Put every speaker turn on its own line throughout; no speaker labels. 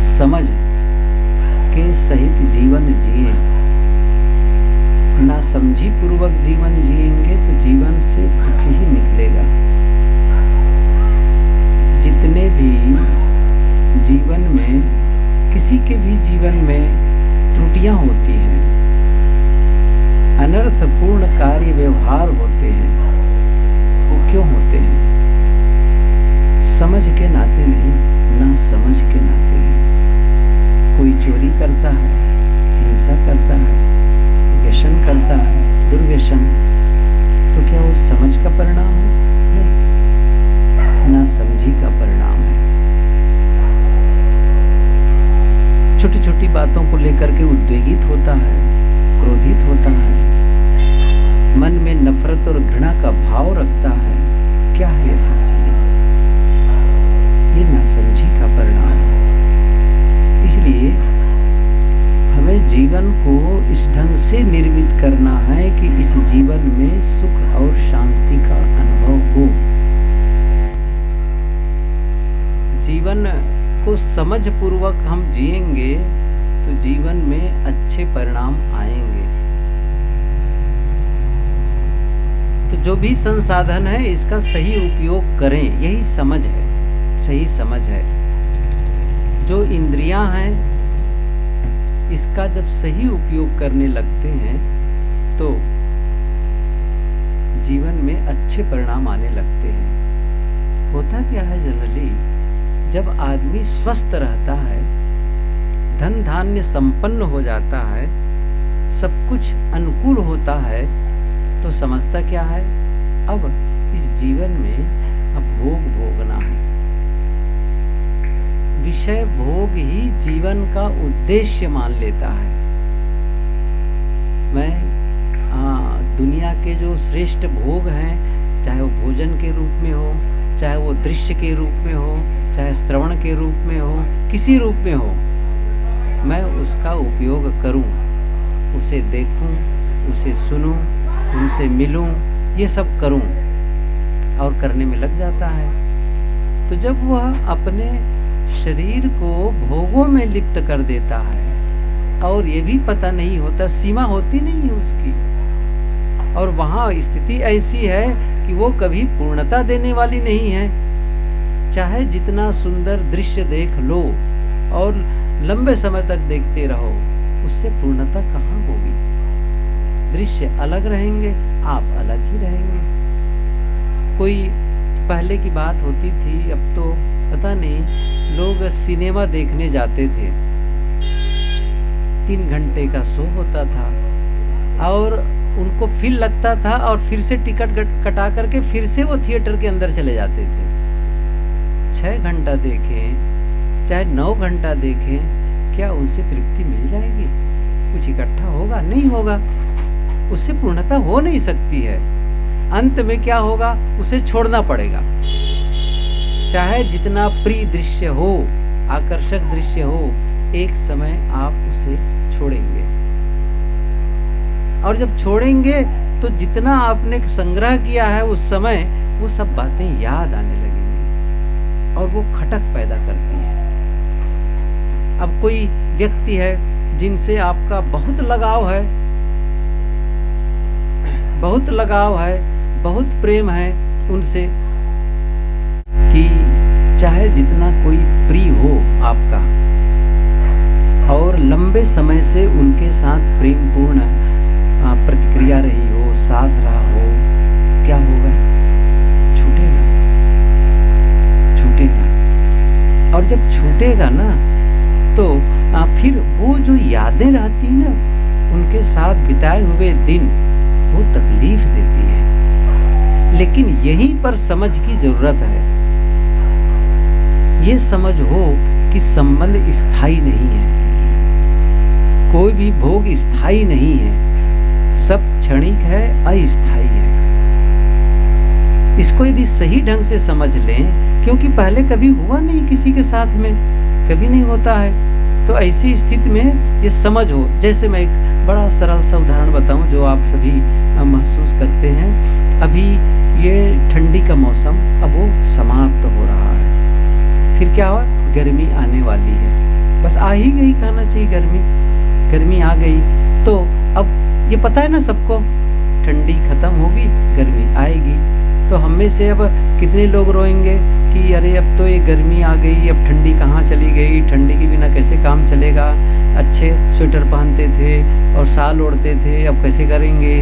समझ के सहित जीवन जिए। ना समझी पूर्वक जीवन जिएंगे तो जीवन से दुख ही निकलेगा। जितने भी जीवन में, किसी के भी जीवन में त्रुटियां होती हैं, अनर्थपूर्ण कार्य व्यवहार होते हैं, वो क्यों होते हैं? समझ के नाते नहीं, ना समझ के नाते हैं। कोई चोरी करता है, हिंसा करता है, व्यसन करता है, दुर्व्यसन, तो क्या वो समझ का परिणाम है? नहीं, ना समझी का परिणाम है। छोटी छोटी बातों को लेकर के उद्वेगित होता है, क्रोधित होता है, मन में नफरत और घृणा का भाव रखता है। क्या है ये सब चीजें? ये नासमझी का परिणाम है। इसलिए हमें जीवन को इस ढंग से निर्मित करना है कि इस जीवन में सुख और शांति का अनुभव हो। जीवन को समझ पूर्वक हम जिएंगे तो जीवन में अच्छे परिणाम आएंगे। तो जो भी संसाधन है इसका सही उपयोग करें, यही समझ है, सही समझ है। जो इंद्रियां हैं इसका जब सही उपयोग करने लगते हैं तो जीवन में अच्छे परिणाम आने लगते हैं। होता क्या है जनरली, जब आदमी स्वस्थ रहता है, धन धान्य संपन्न हो जाता है, सब कुछ अनुकूल होता है, तो समझता क्या है, अब इस जीवन में अब भोग भोगना है। विषय भोग ही जीवन का उद्देश्य मान लेता है। मैं दुनिया के जो श्रेष्ठ भोग हैं, चाहे वो भोजन के रूप में हो, चाहे वो दृश्य के रूप में हो, चाहे श्रवण के रूप में हो, किसी रूप में हो, मैं उसका उपयोग करूं, उसे देखूं, उसे सुनूं, उनसे मिलूं, ये सब करूं, और करने में लग जाता है। तो जब वह अपने शरीर को भोगों में लिप्त कर देता है और ये भी पता नहीं होता, सीमा होती नहीं है उसकी, और वहाँ स्थिति ऐसी है कि वो कभी पूर्णता देने वाली नहीं है। चाहे जितना सुंदर दृश्य देख लो और लंबे समय तक देखते रहो, उससे पूर्णता कहाँ होगी? दृश्य अलग रहेंगे, आप अलग ही रहेंगे। कोई पहले की बात होती थी, अब तो पता नहीं, लोग सिनेमा देखने जाते थे, 3 घंटे का शो होता था और उनको फील लगता था और फिर से टिकट कटा करके फिर से वो थिएटर के अंदर चले जाते थे। 6 घंटा देखें चाहे 9 घंटा देखें, क्या उनसे तृप्ति मिल जाएगी? कुछ इकट्ठा होगा? नहीं होगा। उससे पूर्णता हो नहीं सकती है। अंत में क्या होगा? उसे छोड़ना पड़ेगा। चाहे जितना प्रिय दृश्य हो, आकर्षक दृश्य हो, एक समय आप उसे छोड़ेंगे, और जब छोड़ेंगे तो जितना आपने संग्रह किया है उस समय, वो सब बातें याद आने लगेंगी और वो खटक पैदा करती है। अब कोई व्यक्ति है जिनसे आपका बहुत लगाव है, बहुत लगाव है, बहुत प्रेम है उनसे, कि चाहे जितना कोई प्रिय हो आपका और लंबे समय से उनके साथ प्रेमपूर्ण प्रतिक्रिया रही हो, साथ रहा हो, क्या होगा? छूटेगा, छूटेगा। और जब छूटेगा ना तो फिर वो जो यादें रहती ना, उनके साथ बिताए हुए दिन, वो तकलीफ देती है। लेकिन यहीं पर समझ की जरूरत है। ये समझ हो कि संबंध स्थायी नहीं है, कोई भी भोग स्थायी नहीं है, सब क्षणिक है, अस्थायी है। इसको यदि सही ढंग से समझ लें, क्योंकि पहले कभी हुआ नहीं किसी के साथ में, कभी नहीं होता है, तो ऐसी स्थिति में ये समझ हो। जैसे मैं एक बड़ा सरल सा उदाहरण बताऊं जो आप सभी महसूस करते हैं। अभी ये ठंडी का मौसम अब वो समाप्त हो रहा है, फिर क्या हुआ? गर्मी आने वाली है। बस आ ही गई, कहना चाहिए गर्मी आ गई। तो अब ये पता है ना सबको, ठंडी खत्म होगी, गर्मी आएगी। तो हम में से अब कितने लोग रोएंगे कि अरे अब तो ये गर्मी आ गई, अब ठंडी कहाँ चली गई, ठंडी के बिना कैसे काम चलेगा, अच्छे स्वेटर पहनते थे और शाल ओढ़ते थे, अब कैसे करेंगे।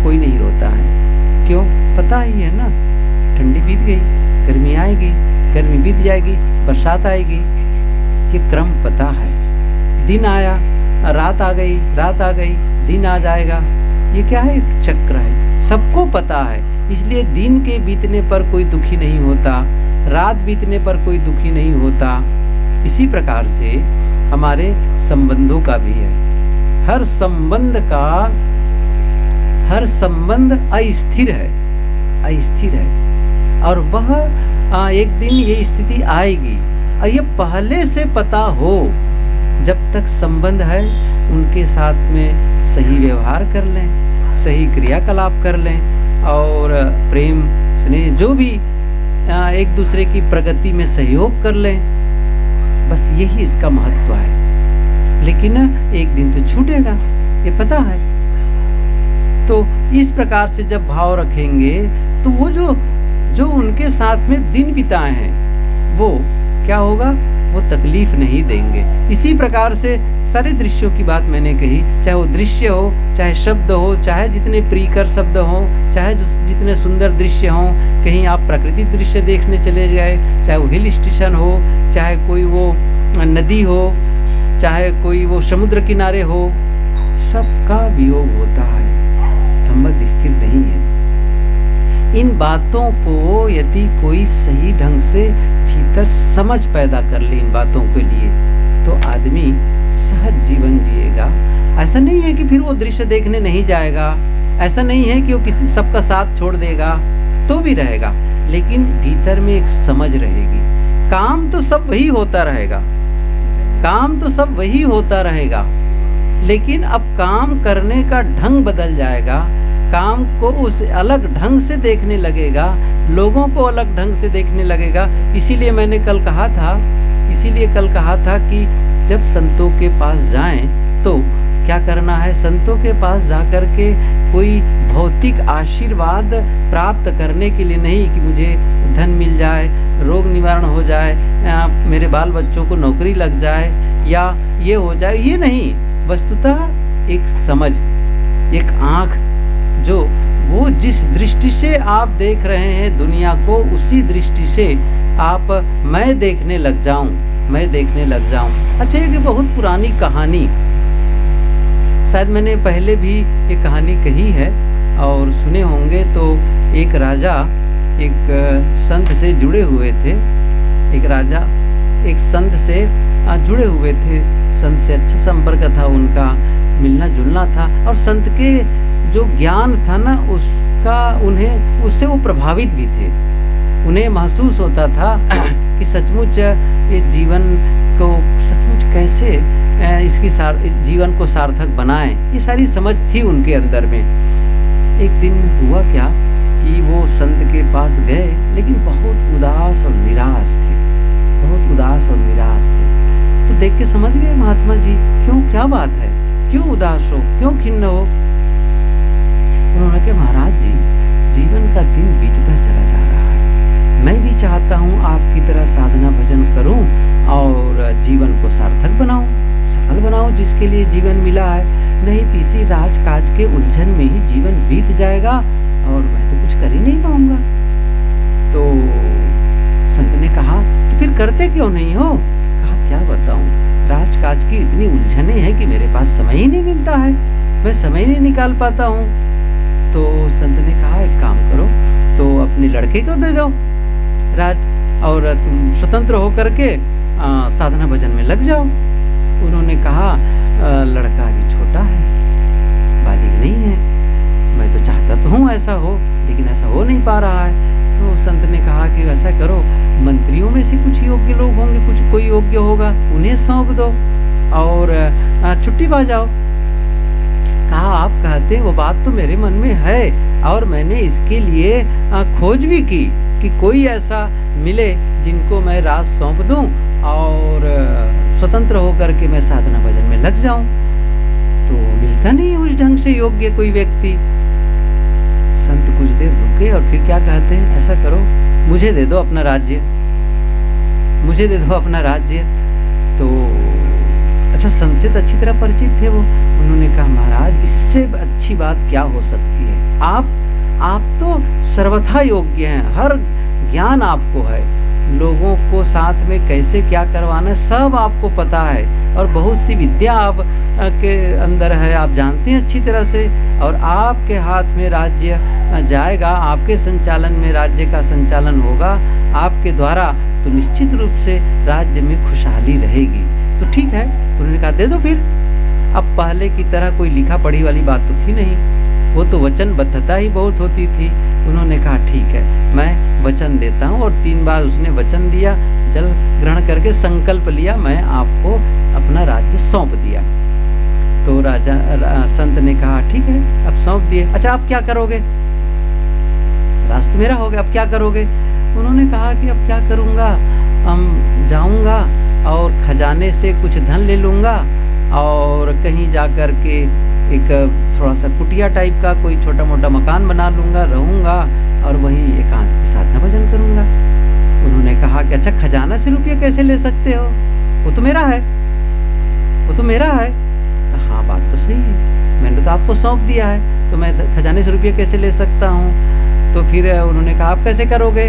कोई नहीं रोता है, क्यों? पता ही है ना, ठंडी बीत गई, गर्मी आएगी, गर्मी बीत जाएगी, बरसात आएगी, ये क्रम पता है। दिन आया, रात आ गई, रात आ गई, दिन आ जाएगा, ये क्या है? एक चक्र है, सबको पता है। इसलिए दिन के बीतने पर कोई दुखी नहीं होता, रात बीतने पर कोई दुखी नहीं होता। इसी प्रकार से हमारे संबंधों का भी है। हर संबंध अस्थिर है और वह एक दिन ये स्थिति आएगी। और ये पहले से पता हो, जब तक संबंध है उनके साथ में सही व्यवहार कर लें, सही क्रियाकलाप कर लें और प्रेम स्नेह जो भी एक दूसरे की प्रगति में सहयोग कर लें, बस यही इसका महत्व है। लेकिन एक दिन तो छूटेगा, ये पता है। तो इस प्रकार से जब भाव रखेंगे तो वो जो उनके साथ में दिन बिताए हैं वो क्या होगा, वो तकलीफ नहीं देंगे। इसी प्रकार से सारे दृश्यों की बात मैंने कही, चाहे वो दृश्य हो, चाहे शब्द हो, चाहे जितने प्रियकर शब्द हो, चाहे जितने सुंदर दृश्य हो। कहीं आप प्राकृतिक दृश्य देखने चले गए, चाहे वो हिल स्टेशन हो, चाहे कोई वो नदी हो, चाहे कोई वो समुद्र किनारे हो, सबका वियोग होता है, संबंध स्थिर नहीं है। इन बातों को यदि कोई सही ढंग से भीतर समझ पैदा कर ले इन बातों के लिए, तो आदमी सहज जीवन जिएगा। ऐसा नहीं है कि फिर वो दृश्य देखने नहीं जाएगा, ऐसा नहीं है कि वो किसी सबका साथ छोड़ देगा, तो भी रहेगा, लेकिन भीतर में एक समझ रहेगी। काम तो सब वही होता रहेगा, लेकिन अब काम करने का ढंग बदल जाएगा, काम को उस अलग ढंग से देखने लगेगा, लोगों को अलग ढंग से देखने लगेगा। इसीलिए मैंने कल कहा था कि जब संतों के पास जाएं तो क्या करना है, संतों के पास जाकर के कोई भौतिक आशीर्वाद प्राप्त करने के लिए नहीं कि मुझे धन मिल जाए, रोग निवारण हो जाए, मेरे बाल बच्चों को नौकरी लग जाए या ये हो जाए, ये नहीं। वस्तुतः एक समझ, एक आँख, जो वो जिस दृष्टि से आप देख रहे हैं दुनिया को, उसी दृष्टि से आप मैं देखने लग जाऊं। अच्छा, ये बहुत पुरानी कहानी, शायद मैंने पहले भी ये कहानी कही है और सुने होंगे। तो एक राजा एक संत से जुड़े हुए थे, एक संत से जुड़े हुए थे, संत से अच्छा संपर्क था उनका, मिलना जुलना था, और संत के जो ज्ञान था ना उससे वो प्रभावित भी थे। उन्हें महसूस होता था कि सचमुच ये जीवन को सचमुच कैसे इसकी जीवन को सार्थक बनाएं, ये सारी समझ थी उनके अंदर में। एक दिन हुआ क्या कि वो संत के पास गए, लेकिन बहुत उदास और निराश थे। तो देख के समझ गए महात्मा जी, क्यों, क्या बात है, क्यों उदास हो, क्यों खिन्न हो। उन्होंने कहा, महाराज जी, जीवन का दिन बीतता चला जा रहा है, मैं भी चाहता हूँ आपकी तरह साधना भजन करूँ और जीवन को सार्थक बनाऊँ, सफल बनाऊँ, जिसके लिए जीवन मिला है। नहीं तो इसी राजकाज के उलझन में ही जीवन बीत जाएगा और मैं तो कुछ कर ही नहीं पाऊंगा। तो संत ने कहा, तो फिर करते क्यों नहीं हो? कहा, क्या बताऊं, राजकाज की इतनी उलझने हैं कि मेरे पास समय ही नहीं मिलता है, मैं समय नहीं निकाल पाता हूँ। तो संत ने कहा, एक काम करो, तो अपने लड़के को दे दो राज, और तुम स्वतंत्र होकर के साधना भजन में लग जाओ। उन्होंने कहा, लड़का अभी छोटा है, बालिग नहीं है, मैं तो चाहता तो हूँ ऐसा हो, लेकिन ऐसा हो नहीं पा रहा है। तो संत ने कहा कि ऐसा करो, मंत्रियों में से कुछ योग्य लोग होंगे, कोई योग्य होगा, उन्हें सौंप दो और छुट्टी पा जाओ। कहा, आप कहते हैं, वो बात तो मेरे मन में है और मैंने इसके लिए खोज भी की कि कोई ऐसा मिले जिनको मैं राज सौंप दूं और स्वतंत्र होकर के मैं साधना भजन में लग जाऊं। तो मिलता नहीं उस ढंग से योग्य कोई व्यक्ति। संत कुछ देर रुके और फिर क्या कहते हैं, ऐसा करो, मुझे दे दो अपना राज्य, मुझे दे दो अपना राज्य। तो अच्छा, संत से तो अच्छी तरह परिचित थे वो। उन्होंने कहा, महाराज इससे अच्छी बात क्या हो सकती है, आप तो सर्वथा योग्य हैं, हर ज्ञान आपको है, लोगों को साथ में कैसे क्या करवाना सब आपको पता है, और बहुत सी विद्या आप के अंदर है, आप जानते हैं अच्छी तरह से, और आपके हाथ में राज्य जाएगा, आपके संचालन में राज्य का संचालन होगा आपके द्वारा, तो निश्चित रूप से राज्य में खुशहाली रहेगी। तो ठीक है, तो उन्होंने कहा दे दो फिर। अब पहले की तरह कोई लिखा पढ़ी वाली बात तो थी नहीं, वो तो वचनबद्धता ही बहुत होती थी। उन्होंने कहा ठीक है, मैं वचन देता हूँ, और 3 बार उसने वचन दिया, जल ग्रहण करके संकल्प लिया, मैं आपको अपना राज्य सौंप दिया। तो संत ने कहा ठीक है, अब सौंप दिए, अच्छा आप क्या करोगे, राज तो मेरा हो गया, अब क्या करोगे। उन्होंने कहा कि अब क्या करूँगा, जाऊँगा और खजाने से कुछ धन ले लूँगा, और कहीं जा कर के एक थोड़ा सा कुटिया टाइप का कोई छोटा मोटा मकान बना लूँगा, रहूँगा, और वहीं एकांत की साधना भजन करूँगा। उन्होंने कहा कि अच्छा, खजाना से रुपये कैसे ले सकते हो, वो तो मेरा है, वो तो मेरा है। हाँ बात तो सही है, मैंने तो आपको सौंप दिया है, तो मैं खजाने से रुपये कैसे ले सकता हूँ। तो फिर उन्होंने कहा आप कैसे करोगे।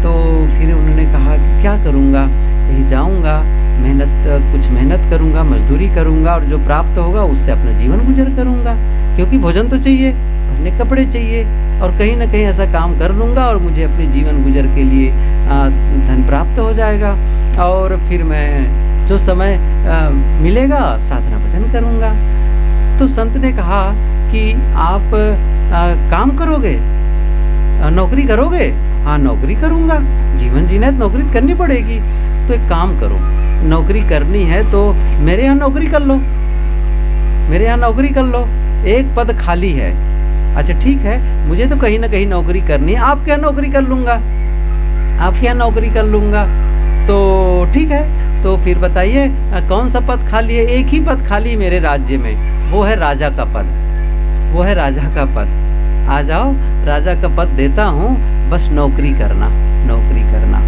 तो फिर उन्होंने कहा कि क्या करूँगा, कहीं जाऊँगा, कुछ मेहनत करूँगा, मजदूरी करूँगा, और जो प्राप्त होगा उससे अपना जीवन गुजर करूँगा, क्योंकि भोजन तो चाहिए, पहनने कपड़े चाहिए, और कहीं ना कहीं ऐसा काम कर लूँगा और मुझे अपने जीवन गुजर के लिए धन प्राप्त हो जाएगा, और फिर मैं जो समय मिलेगा साधना भजन करूँगा। तो संत ने कहा कि आप काम करोगे, नौकरी करोगे। हाँ नौकरी करूँगा, जीवन जीना है तो नौकरी करनी पड़ेगी। तो एक काम करो, नौकरी करनी है तो मेरे यहाँ नौकरी कर लो, मेरे यहाँ नौकरी कर लो, एक पद खाली है। अच्छा ठीक है, मुझे तो कहीं ना कहीं नौकरी करनी है, आपके यहाँ नौकरी कर लूँगा, आपके यहाँ नौकरी कर लूँगा। तो ठीक है, तो फिर बताइए कौन सा पद खाली है। एक ही पद खाली मेरे राज्य में, वो है राजा का पद, वो है राजा का पद। आ जाओ, राजा का पद देता हूँ, बस नौकरी करना, नौकरी करना।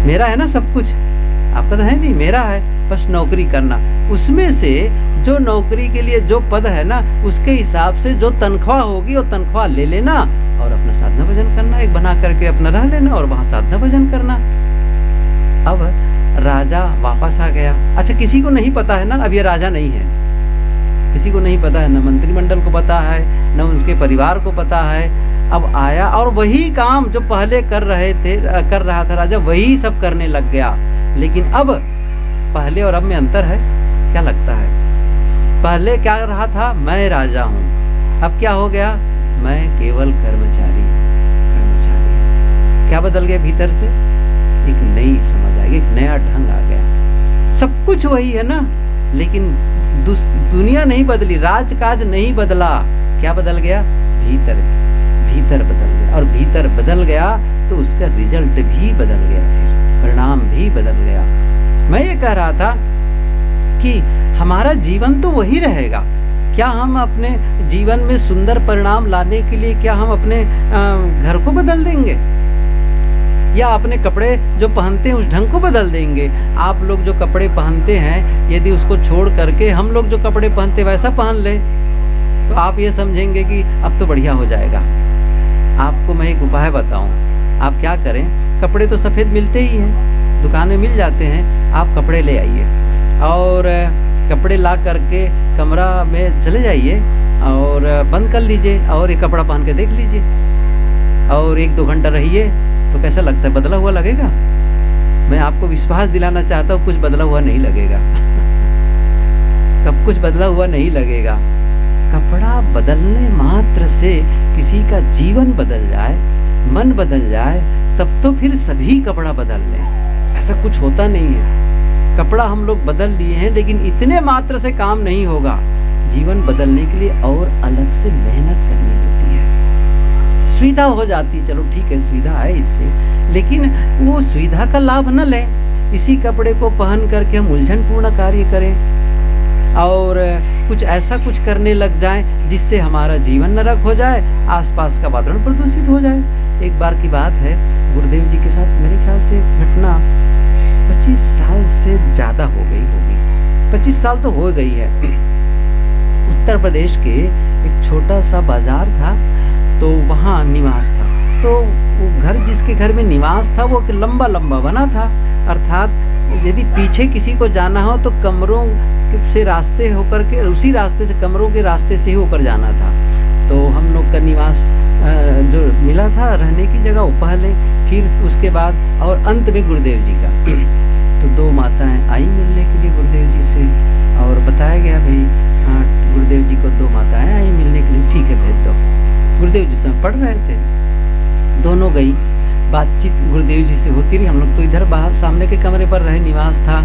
मेरा है ना सब कुछ, आपका तो है नहीं, मेरा है, बस नौकरी करना। उसमें से जो नौकरी के लिए जो पद है ना, उसके हिसाब से जो तनख्वाह होगी वो तनख्वाह ले लेना, और अपना साधना भजन करना, एक बना करके अपना रह लेना, और वहाँ साधना भजन करना। अब राजा वापस आ गया। अच्छा किसी को नहीं पता है ना, अब ये राजा नहीं है, किसी को नहीं पता है, न मंत्रिमंडल को पता है, न उनके परिवार को पता है। अब आया और वही काम जो पहले कर रहा था राजा, वही सब करने लग गया। लेकिन अब पहले और अब में अंतर है, क्या लगता है। पहले क्या रहा था, मैं राजा हूँ, अब क्या हो गया, मैं केवल कर्मचारी। कर्मचारी क्या बदल गया भीतर से, एक नई समझ आ गई, एक नया ढंग आ गया। सब कुछ वही है ना, लेकिन दुनिया नहीं बदली, राजकाज नहीं बदला। क्या बदल गया, भीतर, भीतर बदल गया। और भीतर बदल गया तो उसका रिजल्ट भी बदल गया, फिर परिणाम भी बदल गया। मैं ये कह रहा था कि हमारा जीवन तो वही रहेगा। क्या हम अपने जीवन में सुंदर परिणाम लाने के लिए क्या हम अपने घर को बदल देंगे, या अपने कपड़े जो पहनते हैं उस ढंग को बदल देंगे। आप लोग जो कपड़े पहनते हैं, यदि उसको छोड़ करके हम लोग जो कपड़े पहनते वैसा पहन ले, तो आप ये समझेंगे कि अब तो बढ़िया हो जाएगा। आपको मैं एक उपाय बताऊं, आप क्या करें, कपड़े तो सफ़ेद मिलते ही हैं, दुकान में मिल जाते हैं, आप कपड़े ले आइए और कपड़े ला करके कमरा में चले जाइए और बंद कर लीजिए, और एक कपड़ा पहन के देख लीजिए, और 1-2 घंटा रहिए, तो कैसा लगता है, बदला हुआ लगेगा। मैं आपको विश्वास दिलाना चाहता हूँ, कुछ बदला हुआ नहीं लगेगा। कब कुछ बदला हुआ नहीं लगेगा। कपड़ा बदलने मात्र से किसी का जीवन बदल जाए, मन बदल जाए, तब तो फिर सभी कपड़ा बदल लें। ऐसा कुछ होता नहीं है। कपड़ा हम लोग बदल लिए हैं, लेकिन इतने मात्र से काम नहीं होगा। जीवन बदलने के लिए और अलग से मेहनत करनी होती है। सुविधा हो जाती, चलो ठीक है सुविधा है इससे, लेकिन वो सुविधा का लाभ न लें। इसी कपड़े को पहन करके हम उलझनपूर्ण कार्य करें और कुछ ऐसा कुछ करने लग जाएं जिससे हमारा जीवन नरक हो जाए, आसपास का वातावरण प्रदूषित हो जाए। एक बार की बात है, गुरुदेव जी के साथ मेरे ख्याल से घटना 25 साल से ज़्यादा हो गई होगी, 25 साल तो हो गई है। उत्तर प्रदेश के एक छोटा सा बाजार था, तो वहाँ निवास था। तो वो घर, जिसके घर में निवास था, वो लंबा लंबा बना था, अर्थात यदि पीछे किसी को जाना हो तो कमरों से रास्ते होकर के, उसी रास्ते से, कमरों के रास्ते से ही होकर जाना था। तो हम लोग का निवास जो मिला था रहने की जगह, वो पहले, फिर उसके बाद और अंत में गुरुदेव जी का। तो 2 माताएं आई मिलने के लिए गुरुदेव जी से, और बताया गया भाई हाँ गुरुदेव जी को 2 माताएं आई मिलने के लिए, ठीक है भेज दो। गुरुदेव जी से पढ़ रहे थे, दोनों गई, बातचीत गुरुदेव जी से होती रही। हम लोग तो इधर बाहर सामने के कमरे पर रहे, निवास था।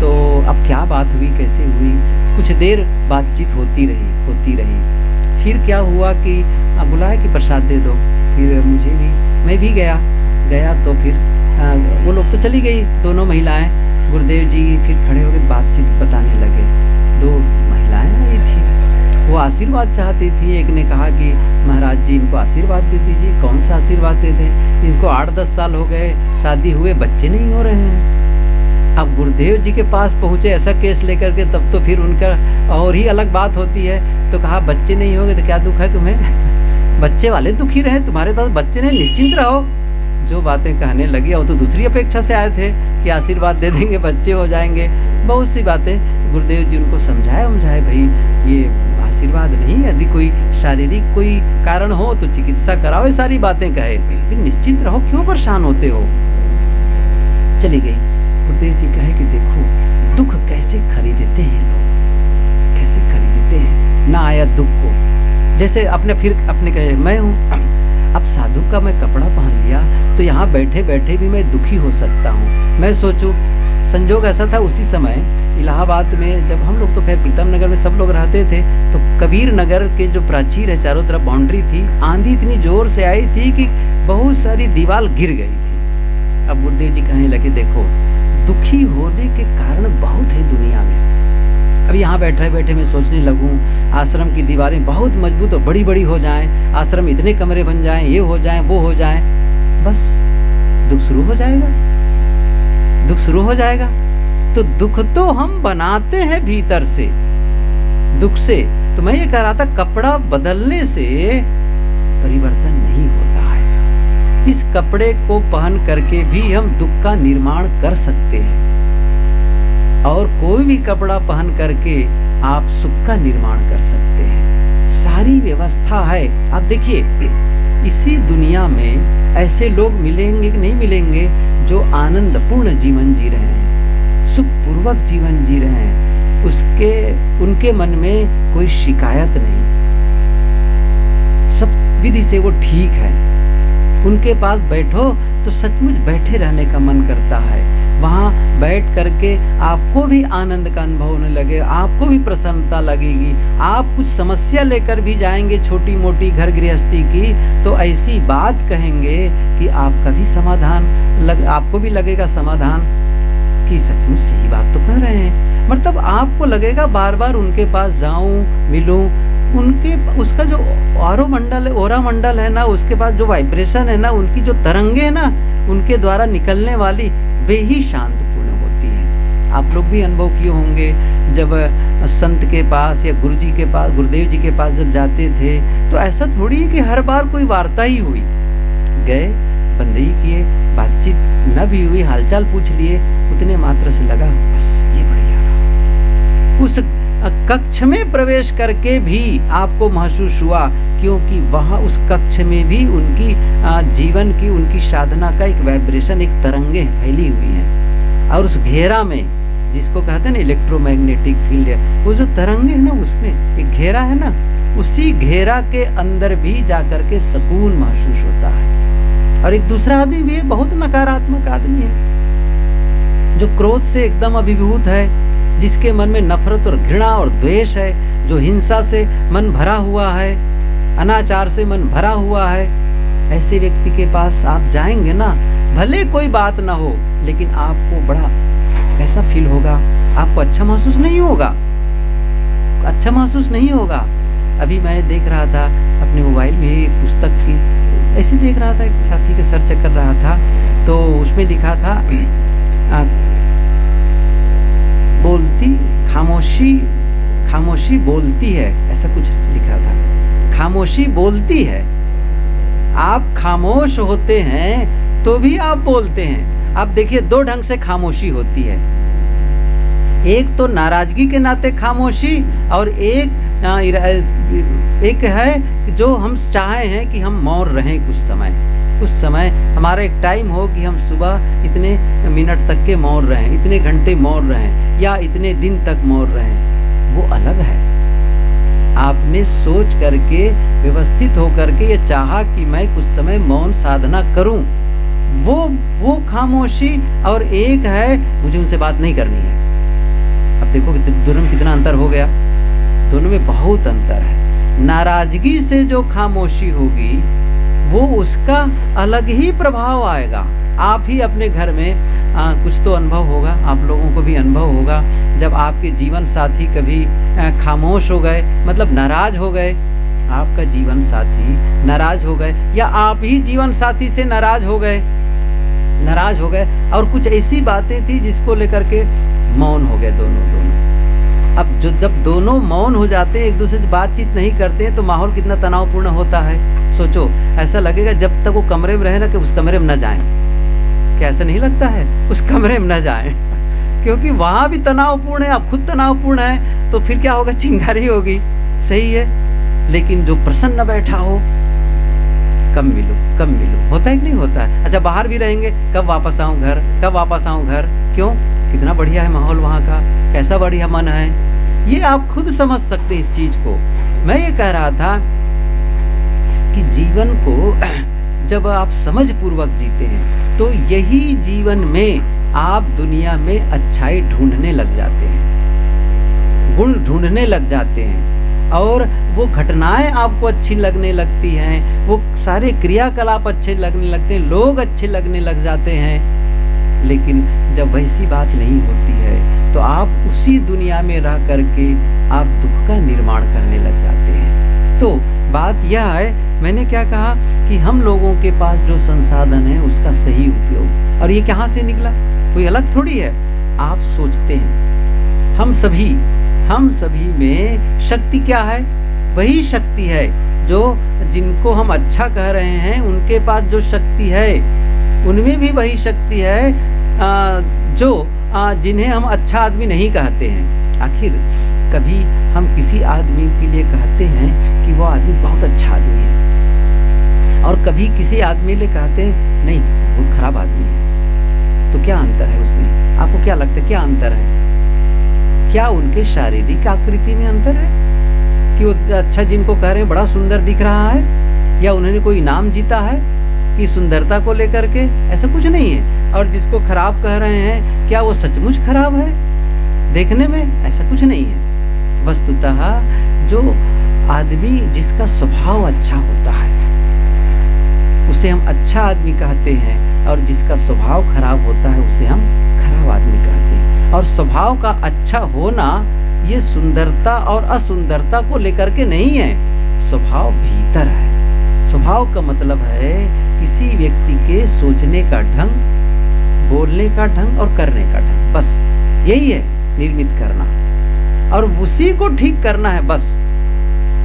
तो अब क्या बात हुई, कैसे हुई, कुछ देर बातचीत होती रही। फिर क्या हुआ कि बुलाया कि प्रसाद दे दो। फिर मुझे भी, मैं भी गया तो फिर वो लोग तो चली गई, दोनों महिलाएं। गुरुदेव जी फिर खड़े होकर बातचीत बताने लगे। 2 महिलाएं आई थी, वो आशीर्वाद चाहती थी। एक ने कहा कि महाराज जी इनको आशीर्वाद दे दीजिए। कौन सा आशीर्वाद दे दें, इसको 8-10 साल हो गए शादी हुए, बच्चे नहीं हो रहे हैं। अब गुरुदेव जी के पास पहुँचे ऐसा केस लेकर के, तब तो फिर उनका और ही अलग बात होती है। तो कहा बच्चे नहीं होंगे तो क्या दुख है तुम्हें, बच्चे वाले दुखी रहे, तुम्हारे पास बच्चे नहीं, निश्चिंत रहो। जो बातें कहने लगी, और तो दूसरी अपेक्षा से आए थे कि आशीर्वाद दे देंगे, बच्चे हो जाएंगे, बहुत सी बातें। गुरुदेव जी उनको समझाए भाई ये आशीर्वाद नहीं, यदि कोई शारीरिक कोई कारण हो तो चिकित्सा कराओ, ये सारी बातें कहे, फिर निश्चिंत रहो, क्यों परेशान होते हो। चली गई। गुरुदेव जी कहे कि देखो दुख कैसे खरीदते हैं लोग, कैसे खरीदते हैं ना आया दुख को। जैसे अपने कहे मैं हूँ, अब साधु का मैं कपड़ा पहन लिया तो यहाँ बैठे बैठे भी मैं दुखी हो सकता हूँ। मैं सोचूं, संजोग ऐसा था उसी समय इलाहाबाद में, जब हम लोग तो खैर प्रीतम नगर में सब लोग रहते थे, तो कबीर नगर के जो प्राचीर है चारों तरफ बाउंड्री थी, आंधी इतनी जोर से आई थी कि बहुत सारी दीवार गिर गई थी। अब गुरुदेव जी कहने लगे देखो दुखी होने के कारण बहुत है दुनिया में। अब यहाँ बैठे बैठे मैं सोचने लगूं आश्रम की दीवारें बहुत मजबूत और बड़ी बड़ी हो जाएं, आश्रम इतने कमरे बन जाएं, ये हो जाएं, वो हो जाएं, बस दुख शुरू हो जाएगा, दुख शुरू हो जाएगा। तो दुख तो हम बनाते हैं भीतर से, दुख से। तो मैं ये कह रहा था कपड़ा बदलने से परिवर्तन नहीं होता है। इस कपड़े को पहन करके भी हम दुख का निर्माण कर सकते हैं, और कोई भी कपड़ा पहन करके आप सुख का निर्माण कर सकते हैं। सारी व्यवस्था है। आप देखिए इसी दुनिया में ऐसे लोग मिलेंगे कि नहीं मिलेंगे जो आनंद पूर्ण जीवन जी रहे हैं, सुखपूर्वक जीवन जी रहे हैं, उनके मन में कोई शिकायत नहीं, सब विधि से वो ठीक है। उनके पास बैठो तो सचमुच बैठे रहने का मन करता है। वहाँ बैठ करके आपको भी आनंद का अनुभव होने लगे, आपको भी प्रसन्नता लगेगी। आप कुछ समस्या लेकर भी जाएंगे छोटी मोटी घर गृहस्थी की, तो ऐसी बात कहेंगे कि आपका भी समाधान आपको भी लगेगा समाधान कि सचमुच सही बात तो कह रहे हैं। मतलब आपको लगेगा बार बार उनके पास जाऊं, मिलूं, उनके उसका जो ओरा मंडल है ना, उसके पास जो वाइब्रेशन है ना, उनकी जो तरंगे है ना, उनके द्वारा निकलने वाली वे ही शांतपूर्ण होती हैं। आप लोग भी अनुभव किए होंगे, जब संत के पास या गुरुजी के पास, गुरुदेव जी के पास जब जाते थे, तो ऐसा थोड़ी है कि हर बार कोई वार्ता ही हुई। गए, बंदगी किए, बातचीत न भी हुई, हालचाल पूछ लिए, उतने मात्र से लगा बस ये बढ़िया रहा। उस कक्ष में प्रवेश करके भी आपको महसूस हुआ, क्योंकि वहाँ उस कक्ष में भी उनकी जीवन की, उनकी साधना का एक वाइब्रेशन, एक तरंगे फैली हुई हैं। और उस घेरा में, जिसको कहते हैं ना इलेक्ट्रोमैग्नेटिक फील्ड, वो जो तरंगे है ना, उसमें एक घेरा है ना, उसी घेरा के अंदर भी जाकर के सुकून महसूस होता है। और एक दूसरा आदमी भी है, बहुत नकारात्मक आदमी है, जो क्रोध से एकदम अभिभूत है, जिसके मन में नफरत और घृणा और द्वेष है, जो हिंसा से मन भरा हुआ है, अनाचार से मन भरा हुआ है। ऐसे व्यक्ति के पास आप जाएंगे ना, भले कोई बात ना हो, लेकिन आपको बड़ा कैसा फील होगा? आपको अच्छा महसूस नहीं होगा, अच्छा महसूस नहीं होगा। अभी मैं देख रहा था अपने मोबाइल में एक पुस्तक की, ऐसे देख रहा था, एक साथी के सर्च कर रहा था, तो उसमें लिखा था बोलती खामोशी बोलती है, ऐसा कुछ लिखा था। खामोशी बोलती है। आप खामोश होते हैं तो भी आप बोलते हैं। आप देखिए, दो ढंग से खामोशी होती है। एक तो नाराजगी के नाते खामोशी, और एक है जो हम चाहे हैं कि हम मौन रहें कुछ समय हमारा एक टाइम हो कि हम सुबह इतने मिनट तक के मौन रहें, इतने घंटे मौन रहें, या इतने दिन तक मौन रहें। वो अलग है। आपने सोच करके, व्यवस्थित होकर के ये चाहा कि मैं कुछ समय मौन साधना करूं, वो खामोशी। और एक है मुझे उनसे बात नहीं करनी है। अब देखो कि दोनों में कितना अंतर हो गया। दोनों में बहुत अंतर है। नाराजगी से जो खामोशी होगी वो उसका अलग ही प्रभाव आएगा। आप ही अपने घर में कुछ तो अनुभव होगा, आप लोगों को भी अनुभव होगा, जब आपके जीवन साथी कभी खामोश हो गए, मतलब नाराज हो गए, आपका जीवन साथी नाराज हो गए, या आप ही जीवन साथी से नाराज हो गए, और कुछ ऐसी बातें थी जिसको लेकर के मौन हो गए दोनों। अब जब दोनों मौन हो जाते हैं, एक दूसरे से बातचीत नहीं करते हैं, तो माहौल कितना तनावपूर्ण होता है। सोचो, ऐसा लगेगा जब तक वो कमरे में रहे ना, कि उस कमरे में न जाएं। क्या ऐसा नहीं लगता है? उस कमरे में न जाएं क्योंकि वहां भी तनावपूर्ण है, आप खुद तनावपूर्ण है, तो फिर क्या होगा? चिंगारी होगी। सही है। लेकिन जो प्रसन्न बैठा हो, कब मिलो, होता है कि नहीं होता है? अच्छा, बाहर भी रहेंगे, कब वापस आऊं घर, क्यों? कितना बढ़िया है माहौल वहाँ का, कैसा बढ़िया मन है। ये आप खुद समझ सकते हैं इस चीज को। मैं ये कह रहा था कि जीवन को जब आप समझ पूर्वक जीते हैं, तो यही जीवन में आप दुनिया में अच्छाई ढूंढने लग जाते हैं, गुण ढूंढने लग जाते हैं, और वो घटनाएं आपको अच्छी लगने लगती हैं, वो सारे क्रियाकलाप अच्छे लगने लगते हैं, लोग अच्छे लगने लग जाते हैं। लेकिन जब वैसी बात नहीं होती है, तो आप उसी दुनिया में रह करके आप दुख का निर्माण करने लग जाते हैं। तो बात यह है, मैंने क्या कहा कि हम लोगों के पास जो संसाधन है उसका सही उपयोग, और ये कहाँ से निकला? कोई अलग थोड़ी है। आप सोचते हैं, हम सभी में शक्ति क्या है? वही शक्ति है जो जिनको हम अच्छा कह रहे हैं, उनके पास जो शक्ति है, उनमें भी वही शक्ति है जो जिन्हें हम अच्छा आदमी नहीं कहते हैं। आखिर कभी हम किसी आदमी के लिए कहते हैं कि वो आदमी बहुत अच्छा आदमी है, और कभी किसी आदमी के लिए कहते हैं नहीं, बहुत खराब आदमी है। तो क्या अंतर है उसमें? आपको क्या लगता है, क्या अंतर है? क्या उनके शारीरिक आकृति में अंतर है कि वो अच्छा जिनको कह रहे हैं बड़ा सुंदर दिख रहा है, या उन्होंने कोई इनाम जीता है कि सुंदरता को लेकर के? ऐसा कुछ नहीं है। और जिसको खराब कह रहे हैं, क्या वो सचमुच खराब है देखने में? ऐसा कुछ नहीं है। वस्तुतः जो आदमी जिसका स्वभाव अच्छा होता है उसे हम अच्छा आदमी कहते हैं, और जिसका स्वभाव खराब होता है उसे हम खराब आदमी कहते हैं। और स्वभाव का अच्छा होना ये सुंदरता और असुंदरता को लेकर के नहीं है, स्वभाव भीतर है। स्वभाव का मतलब है किसी व्यक्ति के सोचने का ढंग, बोलने का ढंग और करने का ढंग, बस यही है निर्मित करना, और उसी को ठीक करना है। बस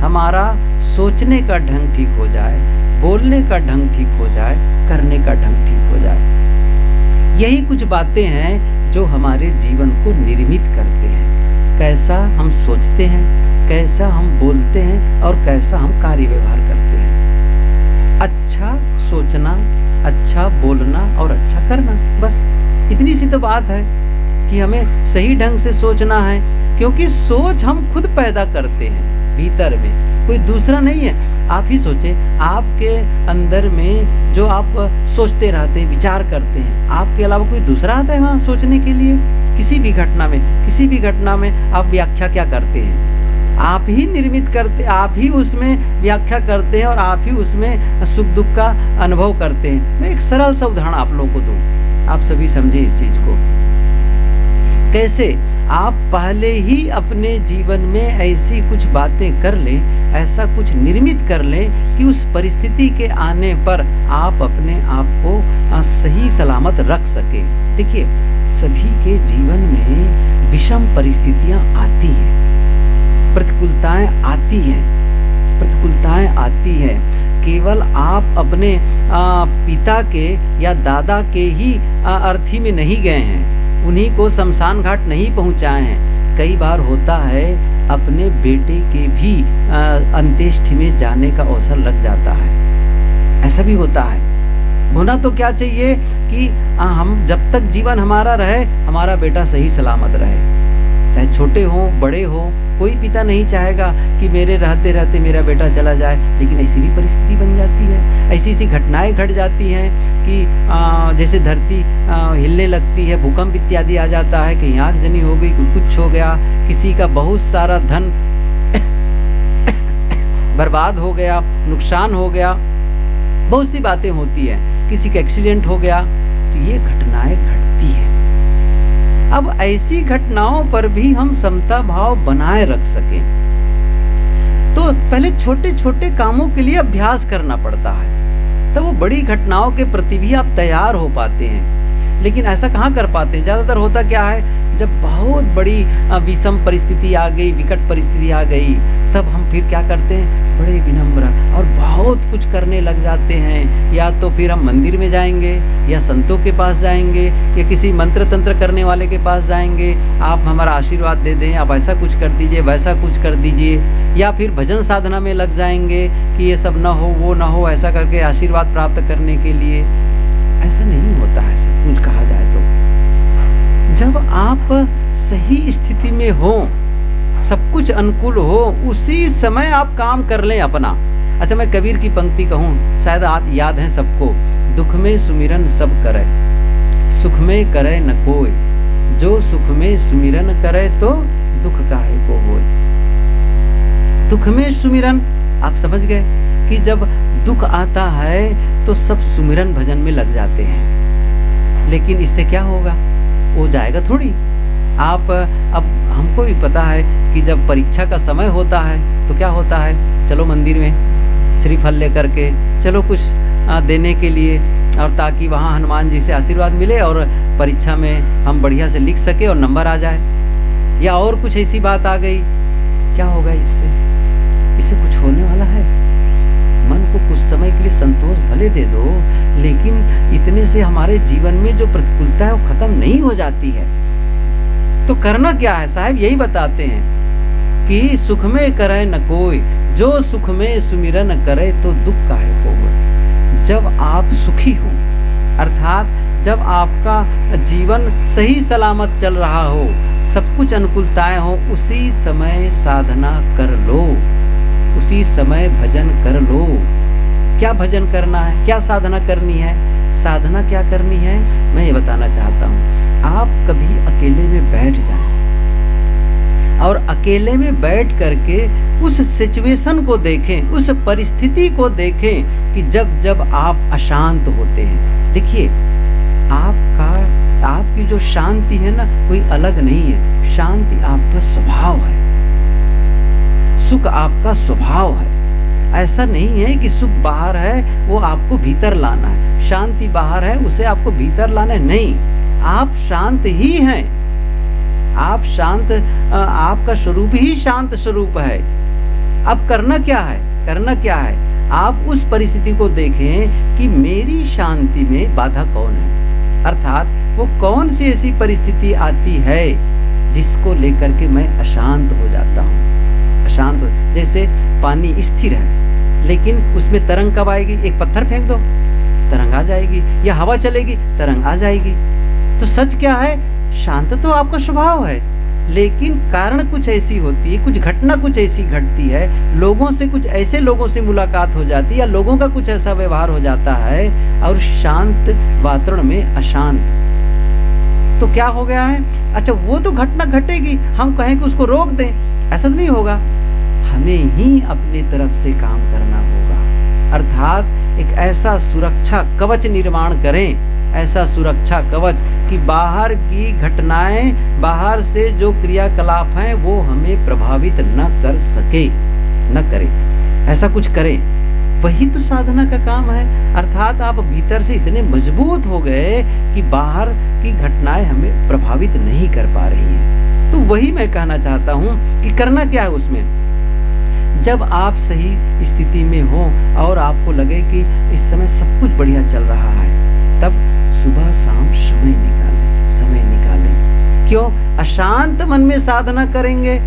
हमारा सोचने का ढंग ठीक हो जाए, बोलने का ढंग ठीक हो जाए, करने का ढंग ठीक हो जाए। यही कुछ बातें हैं जो हमारे जीवन को निर्मित करते हैं। कैसा हम सोचते हैं, कैसा हम बोलते हैं, और कैसा हम कार्य व्यवहार करते हैं। अच्छा सोचना, अच्छा बोलना और अच्छा करना, बस इतनी सी तो बात है कि हमें सही ढंग से सोचना है, क्योंकि सोच हम खुद पैदा करते हैं भीतर में, कोई दूसरा नहीं है। आप ही सोचें, आपके अंदर में जो आप सोचते रहते हैं, विचार करते हैं, आपके अलावा कोई दूसरा आता है वहाँ सोचने के लिए? किसी भी घटना में आप व्याख्या क्या करते हैं? आप ही निर्मित करते, आप ही उसमें व्याख्या करते हैं, और आप ही उसमें सुख दुख का अनुभव करते हैं। मैं एक सरल सा उदाहरण आप लोगों को दूं, आप सभी समझे इस चीज को। कैसे? आप पहले ही अपने जीवन में ऐसी कुछ बातें कर लें, ऐसा कुछ निर्मित कर लें कि उस परिस्थिति के आने पर आप अपने आप को सही सलामत रख सकें। देखिए, सभी के जीवन में विषम परिस्थितियां आती हैं, प्रतिकूलताएं आती हैं, प्रतिकूलताएं आती हैं। केवल आप अपने पिता के या दादा के ही अर्थी में नहीं गए हैं, उन्हीं को शमशान घाट नहीं पहुंचाए हैं। कई बार होता है अपने बेटे के भी अंत्येष्टि में जाने का अवसर लग जाता है, ऐसा भी होता है। होना तो क्या चाहिए कि हम जब तक जीवन हमारा रहे, हमारा बेटा सही सलामत रहे, चाहे छोटे हो बड़े हो। कोई पिता नहीं चाहेगा कि मेरे रहते रहते मेरा बेटा चला जाए, लेकिन ऐसी भी परिस्थिति बन जाती है। ऐसी ऐसी घटनाएं घट जाती हैं कि जैसे धरती हिलने लगती है, भूकंप इत्यादि आ जाता है, कहीं आगजनी हो गई, कुछ हो गया, किसी का बहुत सारा धन बर्बाद हो गया, नुकसान हो गया, बहुत सी बातें होती हैं, किसी का एक्सीडेंट हो गया, तो ये घटनाएं घटती हैं। अब ऐसी घटनाओं पर भी हम समता भाव बनाए रख सकें तो पहले छोटे छोटे कामों के लिए अभ्यास करना पड़ता है, तब वो बड़ी घटनाओं के प्रति भी आप तैयार हो पाते हैं। लेकिन ऐसा कहाँ कर पाते हैं? ज़्यादातर होता क्या है, जब बहुत बड़ी विषम परिस्थिति आ गई, विकट परिस्थिति आ गई, तब हम फिर क्या करते हैं, बड़े विनम्र और बहुत कुछ करने लग जाते हैं। या तो फिर हम मंदिर में जाएंगे, या संतों के पास जाएंगे, या किसी मंत्र तंत्र करने वाले के पास जाएंगे, आप हमारा आशीर्वाद दे दें, आप ऐसा कुछ कर दीजिए, वैसा कुछ कर दीजिए। या फिर भजन साधना में लग जाएंगे कि ये सब ना हो, वो ना हो, ऐसा करके आशीर्वाद प्राप्त करने के लिए। ऐसा नहीं होता है सचमुच कहा जाए तो। जब आप सही स्थिति में हो, सब कुछ अनुकूल हो, उसी समय आप काम कर लें अपना। अच्छा, मैं कबीर की पंक्ति कहूँ, शायद याद है सबको, दुख में सुमिरन सब करे, सुख में करे न कोई, जो सुख में सुमिरन करे तो दुख काहे को होए। दुख में सुमिरन, आप समझ गए कि जब दुख आता है तो सब सुमिरन भजन में लग जाते हैं, लेकिन इससे क्या होगा, वो जाएगा थोड़ी। आप अब हमको भी पता है कि जब परीक्षा का समय होता है तो क्या होता है, चलो मंदिर में श्रीफल लेकर के चलो कुछ देने के लिए, और ताकि वहाँ हनुमान जी से आशीर्वाद मिले और परीक्षा में हम बढ़िया से लिख सके और नंबर आ जाए। या और कुछ ऐसी बात आ गई, क्या होगा इससे कुछ होने वाला है? मन को कुछ समय के लिए संतोष भले दे दो, लेकिन इतने से हमारे जीवन में जो प्रतिकूलता है वो खत्म नहीं हो जाती है। तो करना क्या है? साहब यही बताते हैं कि सुख में करे न कोई, जो सुख में सुमिरन करे तो दुख काहे को होए। जब आप सुखी हो, अर्थात जब आपका जीवन सही सलामत चल रहा हो, सब कुछ अनुकूलताएं हो, उसी समय साधना कर लो, उसी समय भजन कर लो। क्या भजन करना है, क्या साधना करनी है? साधना क्या करनी है, मैं ये बताना चाहता हूँ। आप कभी अकेले में बैठ जाएं और अकेले में बैठ करके उस सिचुएशन को देखें, उस परिस्थिति को देखें कि जब जब आप अशांत होते हैं। देखिए, आपकी जो शांति है ना, कोई अलग नहीं है, शांति आपका स्वभाव है, सुख आपका स्वभाव है। ऐसा नहीं है कि सुख बाहर है वो आपको भीतर लाना है, शांति बाहर है उसे आपको भीतर लाना है, नहीं। आप शांत ही हैं, आप शांत, आपका स्वरूप ही शांत स्वरूप है। अब करना क्या है? करना क्या है? आप उस परिस्थिति को देखें कि मेरी शांति में बाधा कौन है, अर्थात वो कौन सी ऐसी परिस्थिति आती है जिसको लेकर के मैं अशांत हो जाता हूँ। अशांत हो, जैसे पानी स्थिर है लेकिन उसमें तरंग कब आएगी? एक पत्थर फेंक दो, तरंग आ जाएगी, या हवा चलेगी, तरंग आ जाएगी। तो सच क्या है? शांत तो आपका स्वभाव है, लेकिन कारण कुछ ऐसी होती है, कुछ घटना कुछ ऐसी घटती है, लोगों से कुछ ऐसे लोगों से मुलाकात हो जाती है, या लोगों का कुछ ऐसा व्यवहार हो जाता है और शांत वातावरण में अशांत, तो क्या हो गया है? अच्छा, वो तो घटना घटेगी, हम कहें कि उसको रोक दें, ऐसा नहीं होगा। हमें ही अपनी तरफ से काम करना होगा, अर्थात एक ऐसा सुरक्षा कवच निर्माण करें ऐसा सुरक्षा कवच कि बाहर की घटनाएं, बाहर से जो क्रियाकलाप हैं वो हमें प्रभावित न कर सके, न करे, ऐसा कुछ करे। वही तो साधना का काम है। अर्थात आप भीतर से इतने मजबूत हो गए कि बाहर की घटनाएं हमें प्रभावित नहीं कर पा रही हैं। तो वही मैं कहना चाहता हूं कि करना क्या है उसमें। जब आप सही स्थिति में हो और आपको लगे कि इस समय सब कुछ बढ़िया चल रहा है, तब सुबह शाम समय निकालें। क्यों? अशांत मन में साधना करेंगे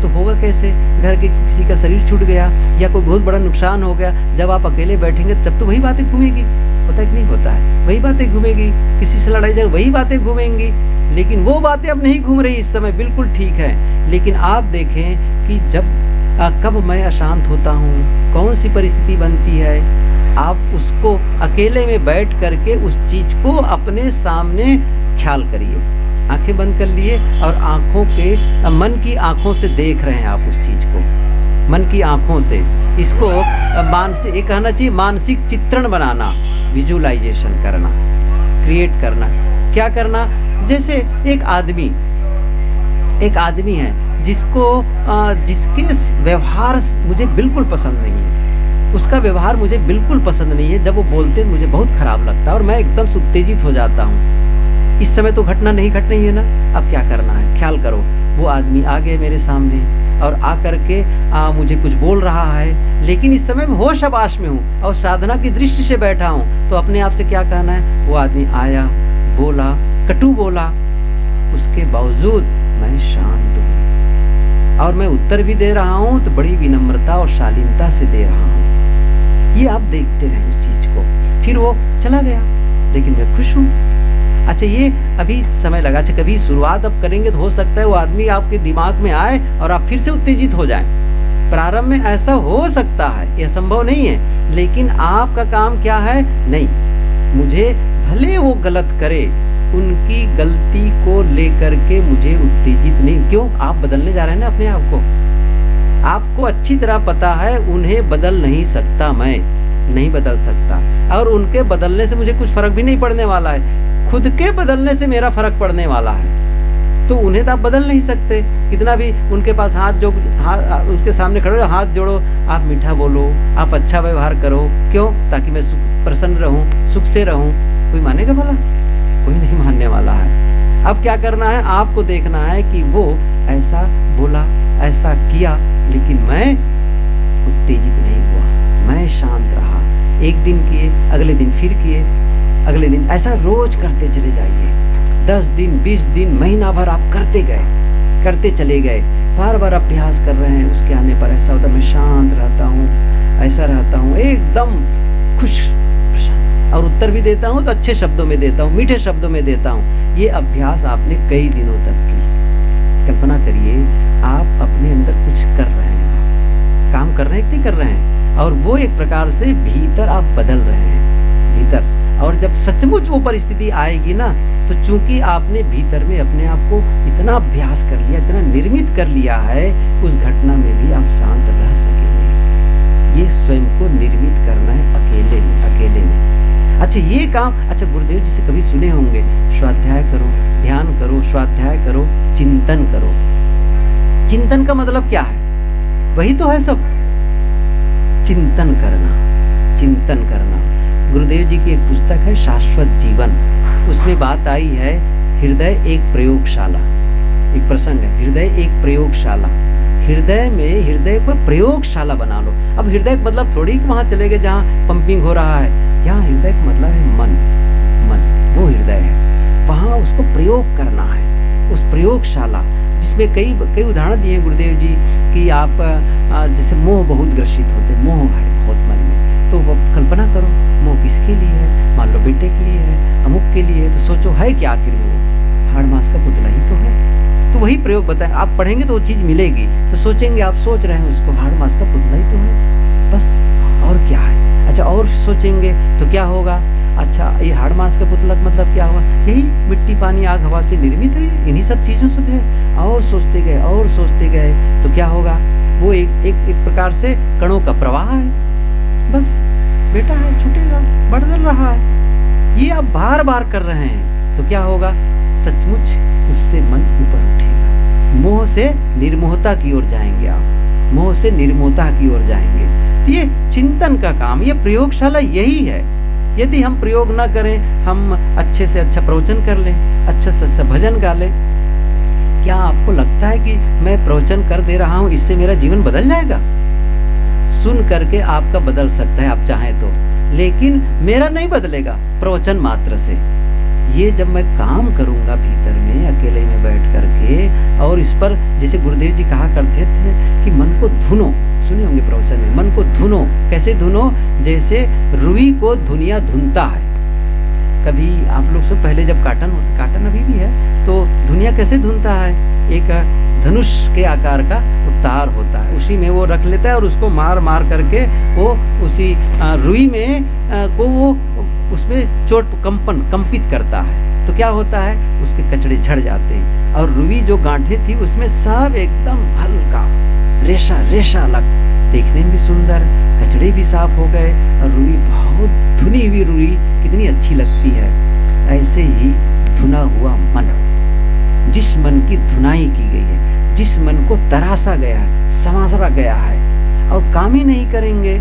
तो होगा कैसे? घर के किसी का शरीर छूट गया या कोई बहुत बड़ा नुकसान हो गया, जब आप अकेले बैठेंगे तब तो वही बातें घूमेगी। होता है कि नहीं होता है? वही बातें घूमेगी। किसी से लड़ाई झगड़ा, वही बातें घूमेंगी। लेकिन वो बातें अब नहीं घूम रही इस समय, बिल्कुल ठीक है। लेकिन आप देखें कि जब कब मैं अशांत होता हूँ, कौन सी परिस्थिति बनती है, आप उसको अकेले में बैठ करके उस चीज को अपने सामने ख्याल करिए। आंखें बंद कर लिए और आंखों के मन की आंखों से देख रहे हैं आप उस चीज को, मन की आंखों से। इसको मानसिक, ये कहना चाहिए मानसिक चित्रण बनाना, विजुअलाइजेशन करना, क्रिएट करना। क्या करना? जैसे एक आदमी है जिसके व्यवहार मुझे बिल्कुल पसंद नहीं है, उसका व्यवहार मुझे बिल्कुल पसंद नहीं है। जब वो बोलते हैं मुझे बहुत खराब लगता है और मैं एकदम उत्तेजित हो जाता हूँ। इस समय तो घटना नहीं घट रही है ना, अब क्या करना है? ख्याल करो, वो आदमी आ गए मेरे सामने और आकर के मुझे कुछ बोल रहा है, लेकिन इस समय मैं होश हवास में हूँ और साधना की दृष्टि से बैठा हूँ। तो अपने आप से क्या कहना है? वो आदमी आया, बोला, कटु बोला, उसके बावजूद मैं शांत हूँ और मैं उत्तर भी दे रहा हूँ तो बड़ी विनम्रता और शालीनता से दे रहा हूँ। ये आप देखते रहे उस चीज को। फिर वो चला गया, लेकिन मैं खुश हूँ। अच्छा, ये अभी समय लगा। अच्छा, कभी शुरुआत अब करेंगे तो हो सकता है वो आदमी आपके दिमाग में आए और आप फिर से उत्तेजित हो जाएं। प्रारंभ में ऐसा हो सकता है, यह संभव नहीं है। लेकिन आपका काम क्या है? नहीं, मुझे भले वो गलत करे, उनकी गलती को लेकर के मुझे उत्तेजित नहीं। क्यों? आप बदलने जा रहे हैं ना अपने आप को। आपको अच्छी तरह पता है उन्हें बदल नहीं सकता, मैं नहीं बदल सकता, और उनके बदलने से मुझे कुछ फर्क भी नहीं पड़ने वाला है। खुद के बदलने से मेरा फर्क पड़ने वाला है। तो उन्हें तो आप बदल नहीं सकते। कितना भी उनके पास उसके सामने खड़े हो, हाथ जोड़ो, आप मीठा बोलो, आप अच्छा व्यवहार करो। क्यों? ताकि मैं प्रसन्न रहूं, सुख से रहूं। कोई मानेगा भला? कोई नहीं मानने वाला है। अब क्या करना है? आपको देखना है कि वो ऐसा बोला, ऐसा किया, लेकिन मैं उत्तेजित नहीं हुआ, मैं शांत रहा। एक दिन किए, अगले दिन फिर किए, अगले दिन, ऐसा रोज करते चले जाइए। 10 दिन, 20 दिन, महीना भर आप करते चले गए, बार बार अभ्यास कर रहे हैं। उसके आने पर ऐसा होता है मैं शांत रहता हूँ, ऐसा रहता हूँ, एकदम खुश, प्रसन्न, और उत्तर भी देता हूँ तो अच्छे शब्दों में देता हूँ, मीठे शब्दों में देता हूँ। ये अभ्यास आपने कई दिनों तक की। कल्पना करिए आप अपने अंदर कुछ कर रहे हैं, काम कर रहे हैं कि नहीं कर रहे हैं, और वो एक प्रकार से भीतर आप बदल रहे हैं, भीतर। और जब सचमुच वो परिस्थिति आएगी ना, तो चूंकि आपने भीतर में अपने आप को इतना अभ्यास कर लिया, इतना निर्मित कर लिया है, उस घटना में भी आप शांत रह सकेंगे। ये स्वयं को निर्मित करना है अकेले में। अच्छा, ये काम, अच्छा गुरुदेव जी से कभी सुने होंगे, स्वाध्याय करो, ध्यान करो, स्वाध्याय करो, चिंतन करो। चिंतन का मतलब क्या है? वही तो है सब, चिंतन करना। गुरुदेव जी की एक पुस्तक है शाश्वत जीवन, उसमें बात आई है हृदय एक प्रयोगशाला। एक प्रसंग है, हृदय एक प्रयोगशाला। हृदय को प्रयोगशाला बना लो। अब हृदय का मतलब थोड़ी कि वहां चले गए जहाँ पंपिंग हो रहा है। यहाँ हृदय का मतलब है मन, वो हृदय है। वहां उसको प्रयोग करना है, उस प्रयोगशाला, जिसमें कई उदाहरण दिए गुरुदेव जी कि आप जैसे मोह बहुत ग्रसित होते, मोह है बहुत मन में, तो वो कल्पना करो मोह किसके लिए है? मान लो बेटे के लिए है, अमुक के लिए है, तो सोचो है क्या आखिर में? वो हाड़ मास का पुतला ही तो है। तो वही प्रयोग बताएं, आप पढ़ेंगे तो वो चीज़ मिलेगी, तो सोचेंगे आप सोच रहे हैं उसको, हाड़ मास का पुतला ही तो है, बस और क्या है? अच्छा, और सोचेंगे तो क्या होगा? अच्छा, ये हाड़ मास का पुतला का मतलब क्या हुआ? यही मिट्टी पानी आग हवा से निर्मित है, इन्हीं सब चीज़ों से है। और सोचते गए तो क्या होगा? वो एक प्रकार से कणों का प्रवाह है, बस बेटा है, छूटेगा, बदल रहा है। ये आप बार बार कर रहे हैं तो क्या होगा, सचमुच उससे मन ऊपर उठेगा। मोह से निर्मोहता की ओर जाएंगे आप, मोह से निर्मोहता की ओर जाएंगे। तो ये चिंतन का काम, ये प्रयोगशाला यही है। यदि हम प्रयोग ना करें, हम अच्छे से अच्छा प्रवचन कर लें, अच्छा से अच्छा भजन गा लें, क्या आपको लगता है कि मैं प्रवचन कर दे रहा हूं इससे मेरा जीवन बदल जाएगा? सुन करके आपका बदल सकता है आप चाहें तो, लेकिन मेरा नहीं बदलेगा प्रवचन मात्र से। ये जब मैं काम करूंगा भीतर में अकेले में बैठ करके, और इस पर जैसे गुरुदेव जी कहा करते थे कि मन को धुनो, सुने होंगे प्रवचन में, मन को धुनो। कैसे धुनो? जैसे रुई को धुनिया धुनता है। कभी आप लोग से पहले जब काटन होता, काटन अभी भी है, तो धुनिया कैसे धुनता है? एक धनुष के आकार का तार होता है, उसी में वो रख लेता है और उसको मार मार करके वो उसी रुई में को वो उसमें चोट कंपित करता है। तो क्या होता है, उसके कचड़े झड़ जाते हैं, और रुई जो गांठें थी उसमें सब एकदम हल्का रेशा रेशा लग, देखने में भी सुंदर, कचड़े भी साफ हो गए, और रुई बहुत धुनी हुई रुई कितनी अच्छी लगती है। ऐसे ही धुना हुआ मन, जिस मन की धुनाई की गई है, जिस मन को तरासा गया है, समारा गया है, और काम ही नहीं करेंगे,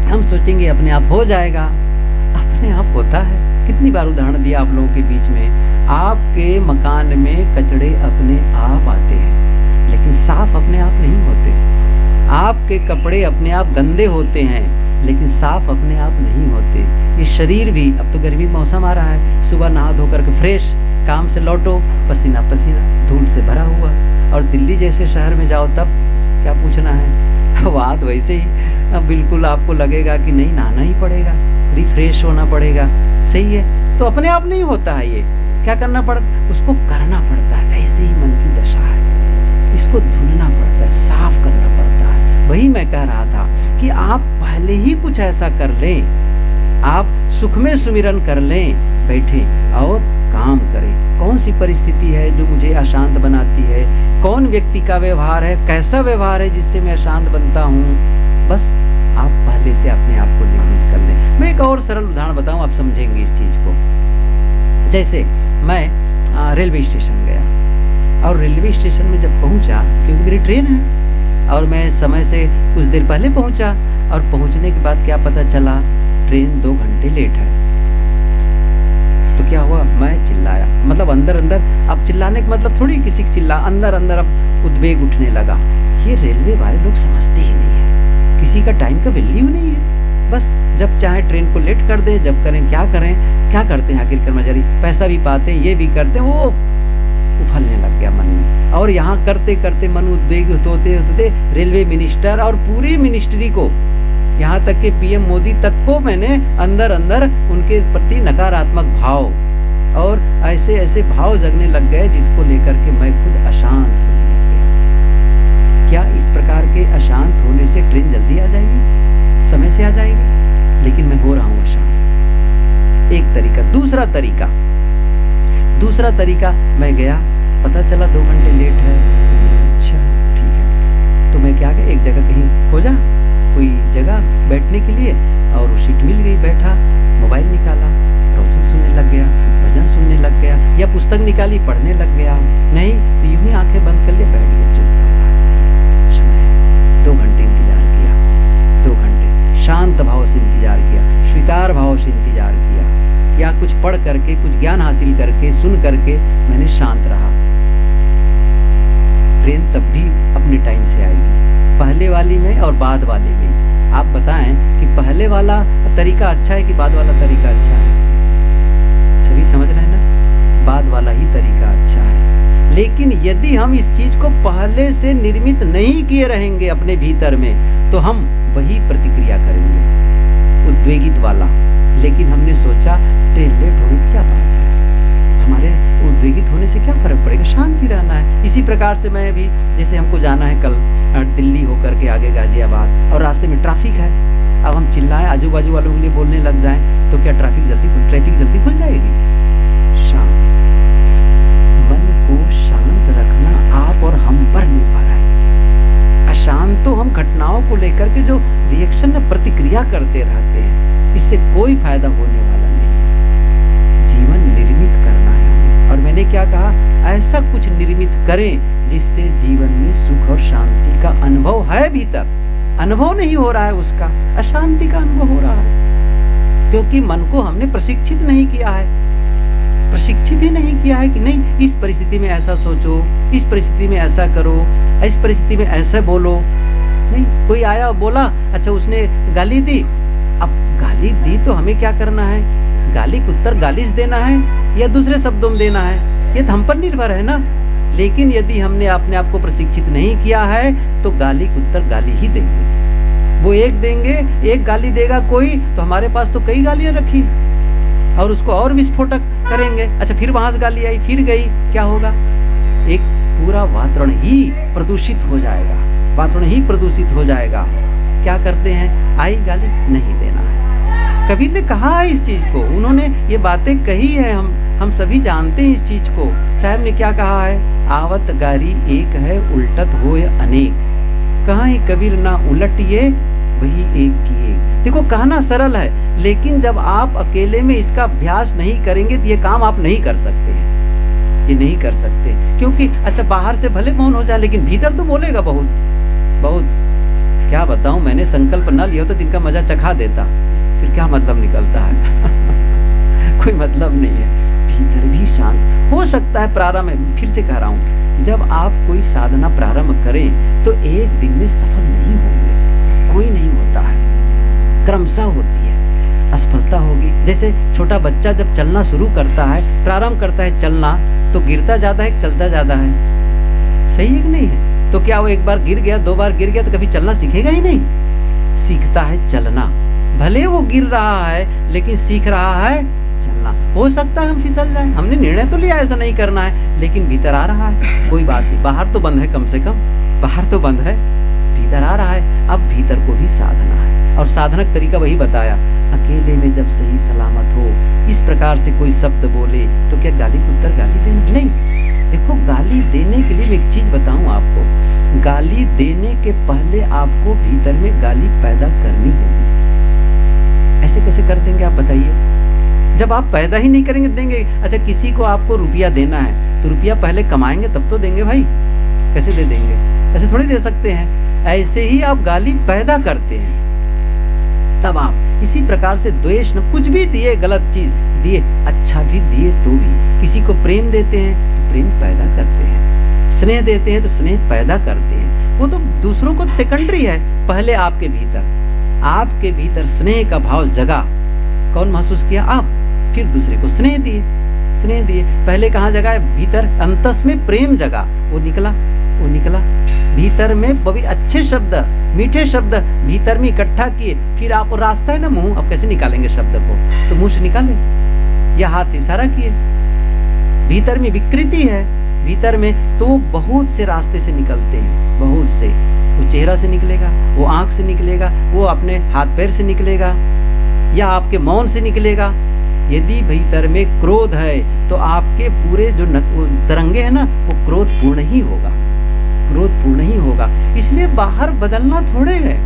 हम सोचेंगे अपने आप हो जाएगा। अपने आप होता है? कितनी बार उदाहरण दिया आप लोगों के बीच में, आपके मकान में कचड़े अपने आप आते हैं, लेकिन साफ अपने आप नहीं होते। आपके कपड़े अपने आप गंदे होते हैं, लेकिन साफ अपने आप नहीं होते। ये शरीर भी, अब तो गर्मी मौसम आ रहा है, सुबह नहा धो करके फ्रेश काम से लौटो, पसीना पसीना धूल से भरा हुआ, और दिल्ली जैसे शहर में जाओ तब क्या पूछना है, बात वैसे ही बिल्कुल आपको लगेगा कि नहीं, नहाना ही पड़ेगा, रिफ्रेश होना पड़ेगा। सही है, तो अपने आप नहीं होता है। ये क्या करना पड़ता, उसको करना पड़ता है। ऐसे ही मन की दशा है, इसको धुलना पड़ता है, साफ करना पड़ता है। वही मैं कह रहा था कि आप पहले ही कुछ ऐसा कर लें, आप सुख में सुमिरन कर लें बैठे और काम करें। कौन सी परिस्थिति है जो मुझे अशांत बनाती है, कौन व्यक्ति का व्यवहार है, कैसा व्यवहार है जिससे मैं अशांत बनता हूँ, बस आप पहले से अपने आप को निर्मित कर लें। मैं एक और सरल उदाहरण बताऊं, आप समझेंगे इस चीज को। जैसे मैं रेलवे स्टेशन गया, और रेलवे स्टेशन में जब पहुंचा, क्योंकि मेरी ट्रेन है और मैं समय से कुछ देर पहले पहुंचा, और पहुंचने के बाद क्या पता चला, ट्रेन 2 घंटे लेट है। तो क्या हुआ, मैं चिल्लाया, मतलब अंदर अंदर, अब चिल्लाने का मतलब थोड़ी किसी की चिल्ला, अंदर अंदर अब उद्वेग उठने लगा। ये रेलवे वाले लोग समझते ही नहीं है, किसी का टाइम का वैल्यू नहीं है। बस जब चाहे ट्रेन को लेट कर दें, जब करें क्या करें, क्या करते हैं आखिर कर्मचारी, पैसा भी पाते हैं, ये भी करते हैं। वो उफलने लग गया मन में, और यहाँ करते करते मन उद्वेगित होते होते रेलवे मिनिस्टर और पूरी मिनिस्ट्री को, यहाँ तक के पीएम मोदी तक को मैंने अंदर अंदर उनके प्रति नकारात्मक भाव और ऐसे ऐसे भाव जगने लग गए, जिसको लेकर के मैं खुद अशांत होने लग गया। क्या इस प्रकार के अशांत होने से ट्रेन जल्दी आ जाएगी, समय से आ जाएगी? लेकिन मैं हो रहा हूँ अशांत। एक तरीका। दूसरा तरीका, मैं गया, पता चला 2 घंटे लेट है। अच्छा ठीक है, तो मैं क्या किया, एक जगह कहीं खोजा, कोई जगह बैठने के लिए, और वो सीट मिल गई, बैठा, मोबाइल निकाला, प्रवचन सुनने लग गया, भजन सुनने लग गया, या पुस्तक निकाली पढ़ने लग गया। नहीं तो यूं ही आंखें बंद कर लिए, बैठ गया चुप। समय 2 घंटे इंतजार किया, 2 घंटे शांत भाव से इंतजार किया, स्वीकार भाव से इंतजार किया, या कुछ पढ़ करके, कुछ ज्ञान हासिल करके, सुन करके मैंने शांत रहा। ट्रेन तब भी अपने टाइम से आएगी, पहले वाली में और बाद वाले में। आप बताएं कि पहले वाला तरीका अच्छा है कि बाद वाला तरीका अच्छा है? सभी समझ रहे हैं ना, बाद वाला ही तरीका अच्छा है। लेकिन यदि हम इस चीज को पहले से निर्मित नहीं किए रहेंगे अपने भीतर में, तो हम वही प्रतिक्रिया करेंगे, उद्वेगित वाला। लेकिन हमने सोचा ट्रेन लेट हो गई तो क्या बात है, हमारे उद्वेगित होने से क्या फर्क पड़ेगा, शांति रहना है। इसी प्रकार से मैं भी, जैसे हमको जाना है कल दिल्ली होकर के आगे गाजियाबाद, और रास्ते में ट्रैफिक है, अब हम चिल्लाएं, आजू बाजू वालों के लिए बोलने लग जाएं, तो क्या ट्रैफिक जल्दी खुल जाएगी? शांत, मन को शांत रखना आप और हम पर निर्भर है। अशांत तो हम घटनाओं को लेकर के जो रिएक्शन में प्रतिक्रिया करते रहते हैं, इससे कोई फायदा होने वाला नहीं है। क्या कहा, ऐसा कुछ निर्मित करें जिससे जीवन में सुख और शांति का अनुभव है। भीतर अनुभव नहीं हो रहा है, उसका अशांति का अनुभव हो रहा है, क्योंकि मन को हमने प्रशिक्षित नहीं किया है, प्रशिक्षित ही नहीं किया है कि नहीं इस परिस्थिति में ऐसा सोचो, इस परिस्थिति में ऐसा करो, इस परिस्थिति में ऐसा बोलो। नहीं, कोई आया और बोला, अच्छा उसने गाली दी, अब गाली दी तो हमें क्या करना है, गाली का उत्तर गाली से देना है या दूसरे शब्दों में देना है, ये तो हम पर निर्भर है ना। लेकिन यदि हमने अपने आप को प्रशिक्षित नहीं किया है तो गाली का उत्तर गाली ही देंगे। वो एक देंगे, एक गाली देगा कोई, तो हमारे पास तो कई गालियां रखी और उसको और विस्फोटक करेंगे। अच्छा फिर वहां से गाली आई, फिर गई, क्या होगा, एक पूरा वातावरण ही प्रदूषित हो जाएगा, वातावरण ही प्रदूषित हो जाएगा। क्या करते हैं, आई गाली नहीं देना है। कबीर ने कहा है इस चीज को, उन्होंने ये बातें कही है, हम सभी जानते हैं इस चीज को। साहब ने क्या कहा है, आवत गारी एक है उल्टत होए अनेक, कहाँ ही कबीर ना उलटिए वही एक की एक। देखो कहना सरल है, लेकिन जब आप अकेले में इसका अभ्यास नहीं करेंगे तो ये काम आप नहीं कर सकते हैं, ये नहीं कर सकते। क्योंकि अच्छा बाहर से भले मौन हो जाए लेकिन भीतर तो बोलेगा बहुत बहुत। क्या बताऊं, मैंने संकल्प न लिया तो इनका मजा चखा देता, फिर क्या मतलब निकलता है कोई मतलब नहीं है। भीतर भी शांत हो सकता है। प्रारंभ में फिर से कह रहा हूं, जब आप कोई साधना प्रारंभ करें तो एक दिन में सफल नहीं होंगे, कोई नहीं होता है, क्रमशः होती है, असफलता होगी। जैसे छोटा बच्चा जब चलना शुरू करता है, प्रारंभ करता है चलना, तो गिरता ज्यादा है, चलता ज्यादा है, सही है कि नहीं है? तो क्या वो एक बार गिर गया, दो बार गिर गया तो कभी चलना सीखेगा ही नहीं, सीखता है चलना। भले वो गिर रहा है लेकिन सीख रहा है चलना। हो सकता है हम फिसल जाए, हमने निर्णय तो लिया ऐसा नहीं करना है, लेकिन भीतर आ रहा है, कोई बात नहीं, बाहर तो बंद है, कम से कम बाहर तो बंद है, भीतर आ रहा है। अब भीतर को भी साधना है, और साधनक तरीका वही बताया। अकेले में जब सही सलामत हो, इस प्रकार से कोई शब्द बोले तो क्या गाली को उत्तर गाली देना नहीं। देखो गाली देने के लिए मैं एक चीज बताऊं आपको, गाली देने के पहले आपको भीतर में गाली पैदा करनी होगी। ऐसे कैसे कर देंगे आप बताइए, जब आप पैदा ही नहीं करेंगे देंगे। अच्छा किसी को आपको रुपया देना है तो रुपया पहले कमाएंगे तब तो देंगे भाई, कैसे दे देंगे, ऐसे थोड़ी दे सकते हैं। ऐसे ही आप गाली पैदा करते हैं, तब आप इसी प्रकार से द्वेष न, कुछ भी दिए, गलत चीज दिए, अच्छा भी दिए तो भी, किसी को प्रेम देते हैं तो प्रेम पैदा करते हैं, स्नेह देते हैं तो स्नेह पैदा करते हैं। वो तो दूसरों को सेकेंडरी है, पहले आपके भीतर स्नेह का भाव जगा, कौन महसूस किया आप, फिर दूसरे को स्नेह दिए, स्नेह दिए। पहले कहाँ जगा है, भीतर अंतस में प्रेम जगा, वो निकला भीतर में बड़ी अच्छे शब्द, मीठे शब्द भीतर में इकट्ठा किए, फिर आप रास्ता है ना मुंह, अब कैसे निकालेंगे शब्द को, तो मुंह से निकाले या हाथ से इशारा किए। भीतर में विकृति है, भीतर में तो बहुत से रास्ते से निकलते हैं, बहुत से, वो चेहरा से निकलेगा, वो आंख से निकलेगा, वो अपने हाथ पैर से निकलेगा, या आपके मौन से निकलेगा। यदि भीतर में क्रोध है तो आपके पूरे जो तरंगे हैं ना, वो क्रोधपूर्ण ही होगा, क्रोधपूर्ण ही होगा। इसलिए बाहर बदलना थोड़े है,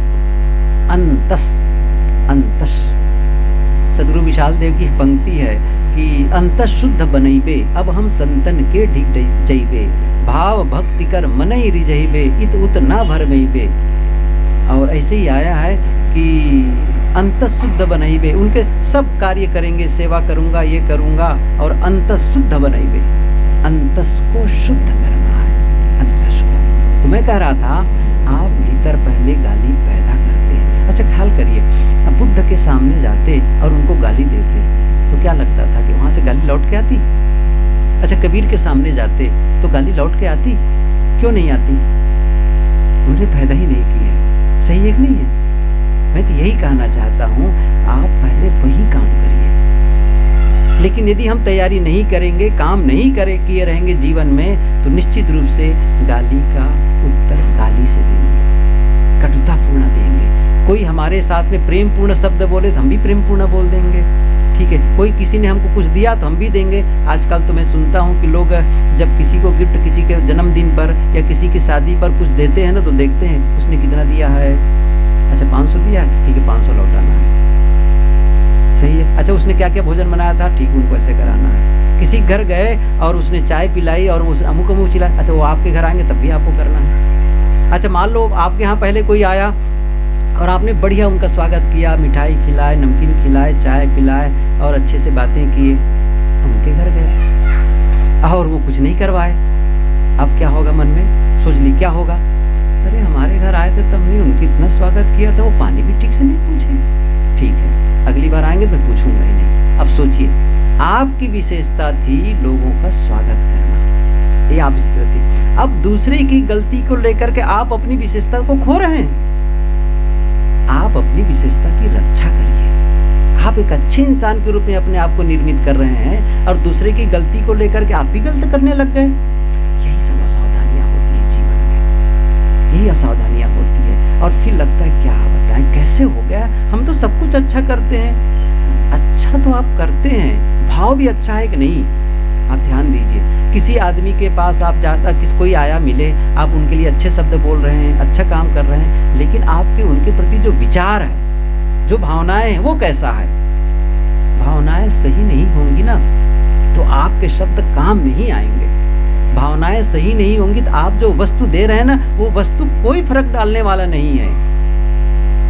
अंतस अंतस। सदगुरु विशाल देव की पंक्ति है कि अंतस शुद्ध बनैबे, अब हम संतन के ढिक जइबे, भाव भक्ति कर मनई रिजहिबे, इत उत ना भरमइबे। और ऐसे ही आया है कि अंतस शुद्ध बनैबे, उनके सब कार्य करेंगे, सेवा करूंगा, ये करूंगा, और अंतस शुद्ध बनैबे, अंतस को शुद्ध करना है, अंतस को। तो मैं कह रहा था आप भीतर पहले गाली पैदा करते हैं। अच्छा ख्याल करिए, अब बुद्ध के सामने जाते और उनको गाली देते तो क्या लगता था कि वहां से गाली लौट के आती? अच्छा कबीर के सामने जाते तो गाली लौट के आती? क्यों नहीं आती? उन्होंने पैदा ही नहीं की है, सही है कि नहीं है? मैं तो यही कहना चाहता हूँ, आप पहले वही काम करिए। लेकिन यदि हम तैयारी नहीं करेंगे, काम नहीं किए रहेंगे जीवन में, तो निश्चित रूप से गाली का उत्तर गाली से देंगे, कटुतापूर्ण देंगे। कोई हमारे साथ में प्रेम पूर्ण शब्द बोले तो हम भी प्रेम पूर्ण बोल देंगे, ठीक है। कोई किसी ने हमको कुछ दिया तो हम भी देंगे। आजकल तो मैं सुनता हूँ कि लोग जब किसी को गिफ्ट, किसी के जन्मदिन पर या किसी की शादी पर कुछ देते हैं ना, तो देखते हैं उसने कितना दिया है। अच्छा 500 दिया है, ठीक है 500 लौटाना है, सही है। अच्छा उसने क्या क्या भोजन बनाया था, ठीक उनको ऐसे कराना है। किसी घर गए और उसने चाय पिलाई और उस अमुक अमुक चिल्ला, अच्छा वो आपके घर आएंगे तब भी आपको करना है। अच्छा मान लो आपके यहाँ पहले कोई आया और आपने बढ़िया उनका स्वागत किया, मिठाई खिलाए, नमकीन खिलाए, चाय पिलाए और अच्छे से बातें किए। उनके घर गए और वो कुछ नहीं करवाए, अब क्या होगा? मन में सोच ली क्या होगा? अरे हमारे घर आए थे तब नहीं उनकी इतना स्वागत किया था, वो पानी भी ठीक से नहीं पूछे। ठीक है, अगली बार आएंगे तो पूछूंगा ही नहीं। अब सोचिए, आपकी विशेषता थी लोगों का स्वागत करना, ये आप विशेषता थी। अब दूसरे की गलती को लेकर के आप अपनी विशेषता को खो रहे हैं। आप अपनी विशेषता की रक्षा करिए। आप एक अच्छे इंसान के रूप में अपने आप को निर्मित कर रहे हैं और दूसरे की गलती को लेकर के आप भी गलत करने लग गए। यही सब असावधानियां होती है जीवन में, यही असावधानियां होती है। और फिर लगता है क्या बताएं कैसे हो गया, हम तो सब कुछ अच्छा करते हैं। अच्छा तो आप करते हैं, भाव भी अच्छा है कि नहीं? आप ध्यान दीजिए, किसी आदमी के पास आप जाता, कोई आया मिले, आप उनके लिए अच्छे शब्द बोल रहे हैं, अच्छा काम कर रहे हैं, लेकिन आपके उनके प्रति जो विचार है, जो भावनाएं हैं, वो कैसा है? भावनाएं सही नहीं होंगी ना तो आपके शब्द काम नहीं आएंगे। भावनाएं सही नहीं होंगी तो आप जो वस्तु दे रहे हैं ना, वो वस्तु कोई फर्क डालने वाला नहीं है।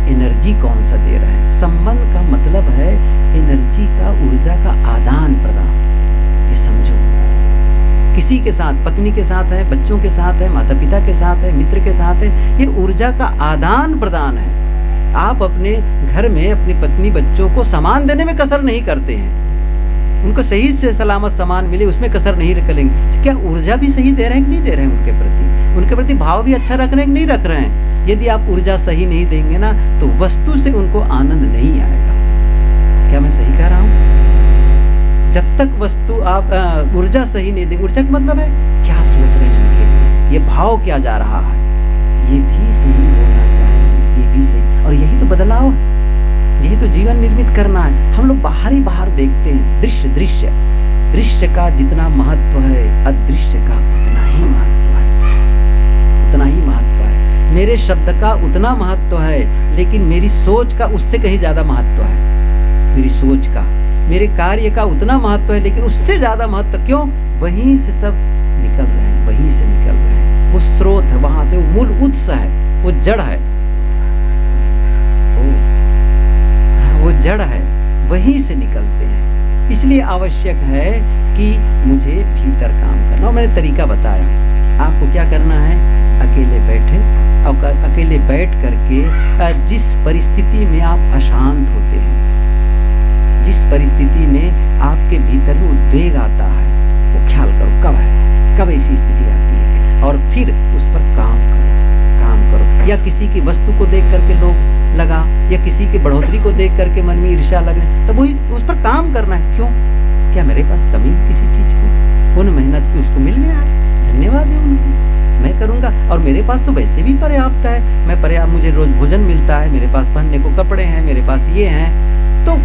एनर्जी कौन सा दे रहे हैं? संबंध का मतलब है एनर्जी का, ऊर्जा का आदान प्रदान। ये समझो, किसी के साथ, पत्नी के साथ है, बच्चों के साथ है, माता पिता के साथ है, मित्र के साथ है, ये ऊर्जा का आदान प्रदान है। आप अपने घर में अपनी पत्नी बच्चों को सामान देने में कसर नहीं करते हैं, उनको सही से सलामत सामान मिले उसमें कसर नहीं करेंगे। तो क्या ऊर्जा भी सही दे रहे हैं कि नहीं दे रहे हैं? उनके प्रति भाव भी अच्छा रख रहे हैं कि नहीं रख रहे हैं? यदि आप ऊर्जा सही नहीं देंगे ना तो वस्तु से उनको आनंद नहीं आएगा। क्या मैं सही कह रहा हूँ? जब तक वस्तु आप ऊर्जा सही नहीं देंगे, ऊर्जा का मतलब है क्या सोच रहे हैं उनके लिए, ये भाव क्या जा रहा है, ये भी सही होना चाहिए, ये भी सही। और यही तो बदलाव है, यही तो जीवन निर्मित करना है। हम लोग बाहर देखते हैं, दृश्य का जितना महत्व है अदृश्य का उतना ही महत्व है, उतना ही महत्व है। मेरे शब्द का उतना महत्व है, लेकिन मेरी सोच का उससे कहीं ज्यादा महत्व है। मेरी सोच का, मेरे कार्य का उतना महत्व है, लेकिन उससे ज्यादा महत्व क्यों? वहीं से सब निकल रहे हैं, वहीं से निकल रहे हैं। वो स्रोत है, वहां से वो मूल उत्स है, वो जड़ है, वो जड़ है, वहीं से निकलते हैं। इसलिए आवश्यक है कि मुझे भीतर काम करना। और मैंने तरीका बताया आपको क्या करना है। अकेले बैठे और अकेले बैठ करके जिस परिस्थिति में आप अशांत होते हैं, जिस परिस्थिति में आपके भीतर में उद्वेग आता है, वो ख्याल करो कब है, कब ऐसी स्थिति आती है, और फिर उस पर काम करो। या किसी की वस्तु को देख करके लोभ लगा, या किसी की बढ़ोतरी को देख करके मन में ईर्ष्या लगने, तब वही उस पर काम करना है। क्यों? क्या मेरे पास कमी है किसी चीज को? उन्होंने मेहनत की, उसको मिल गया, धन्यवाद है उनको, मैं करूंगा। और मेरे पास तो वैसे भी पर्याप्त है, मैं पर्याप्त, मुझे रोज भोजन मिलता है, मेरे पास पहनने को कपड़े हैं, मेरे पास ये हैं। तो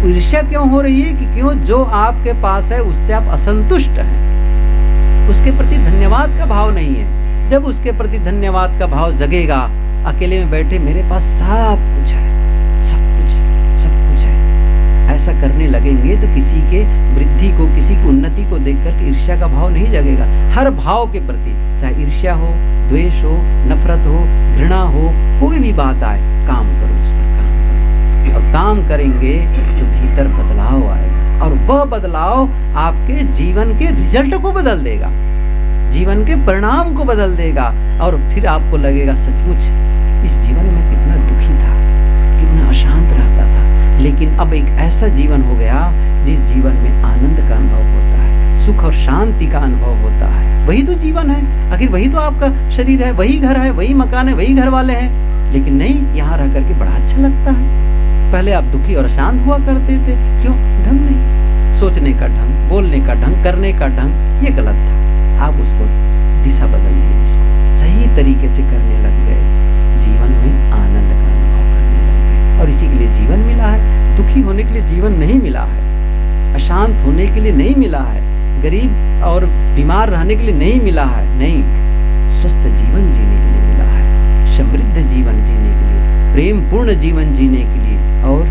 ईर्ष्या क्यों हो रही है? कि क्यों जो आपके पास है उससे आप असंतुष्ट हैं, उसके प्रति धन्यवाद का भाव नहीं है। जब उसके प्रति धन्यवाद का भाव जगेगा, अकेले में बैठे मेरे पास सब कुछ है, सब कुछ है, ऐसा करने लगेंगे तो किसी के वृद्धि को, किसी की उन्नति को देख करके ईर्ष्या का भाव नहीं जगेगा। हर भाव के प्रति, चाहे ईर्ष्या हो, द्वेष हो, नफरत हो, घृणा हो, कोई भी बात आए, काम करो, उस पर काम करो। और काम करेंगे तो भीतर बदलाव आएगा, और वह बदलाव आपके जीवन के रिजल्ट को बदल देगा, जीवन के परिणाम को बदल देगा। और फिर आपको लगेगा सचमुच इस जीवन में कितना दुखी था, कितना अशांत रहता था, लेकिन अब एक ऐसा जीवन हो गया जिस जीवन में आनंद का अनुभव होता है, सुख और शांति का अनुभव होता है। वही तो जीवन है, आखिर वही तो आपका शरीर है, वही घर है, वही मकान है, वही घर वाले हैं। लेकिन नहीं, यहाँ रह करके बड़ा अच्छा लगता है। पहले आप दुखी और अशांत हुआ करते थे, क्यों? ढंग नहीं, सोचने का ढंग, बोलने का ढंग, करने का ढंग ये गलत था। आप उसको दिशा बदल दी, उसको सही तरीके से करने लग गए, जीवन में आनंद का अनुभव करने लग गए। और इसी के लिए जीवन मिला है। दुखी होने के लिए जीवन नहीं मिला है, अशांत होने के लिए नहीं मिला है, गरीब और बीमार रहने के लिए नहीं मिला है। नहीं, स्वस्थ जीवन जीने के लिए मिला है, समृद्ध जीवन जीने के लिए, प्रेम पूर्ण जीवन जीने के लिए, और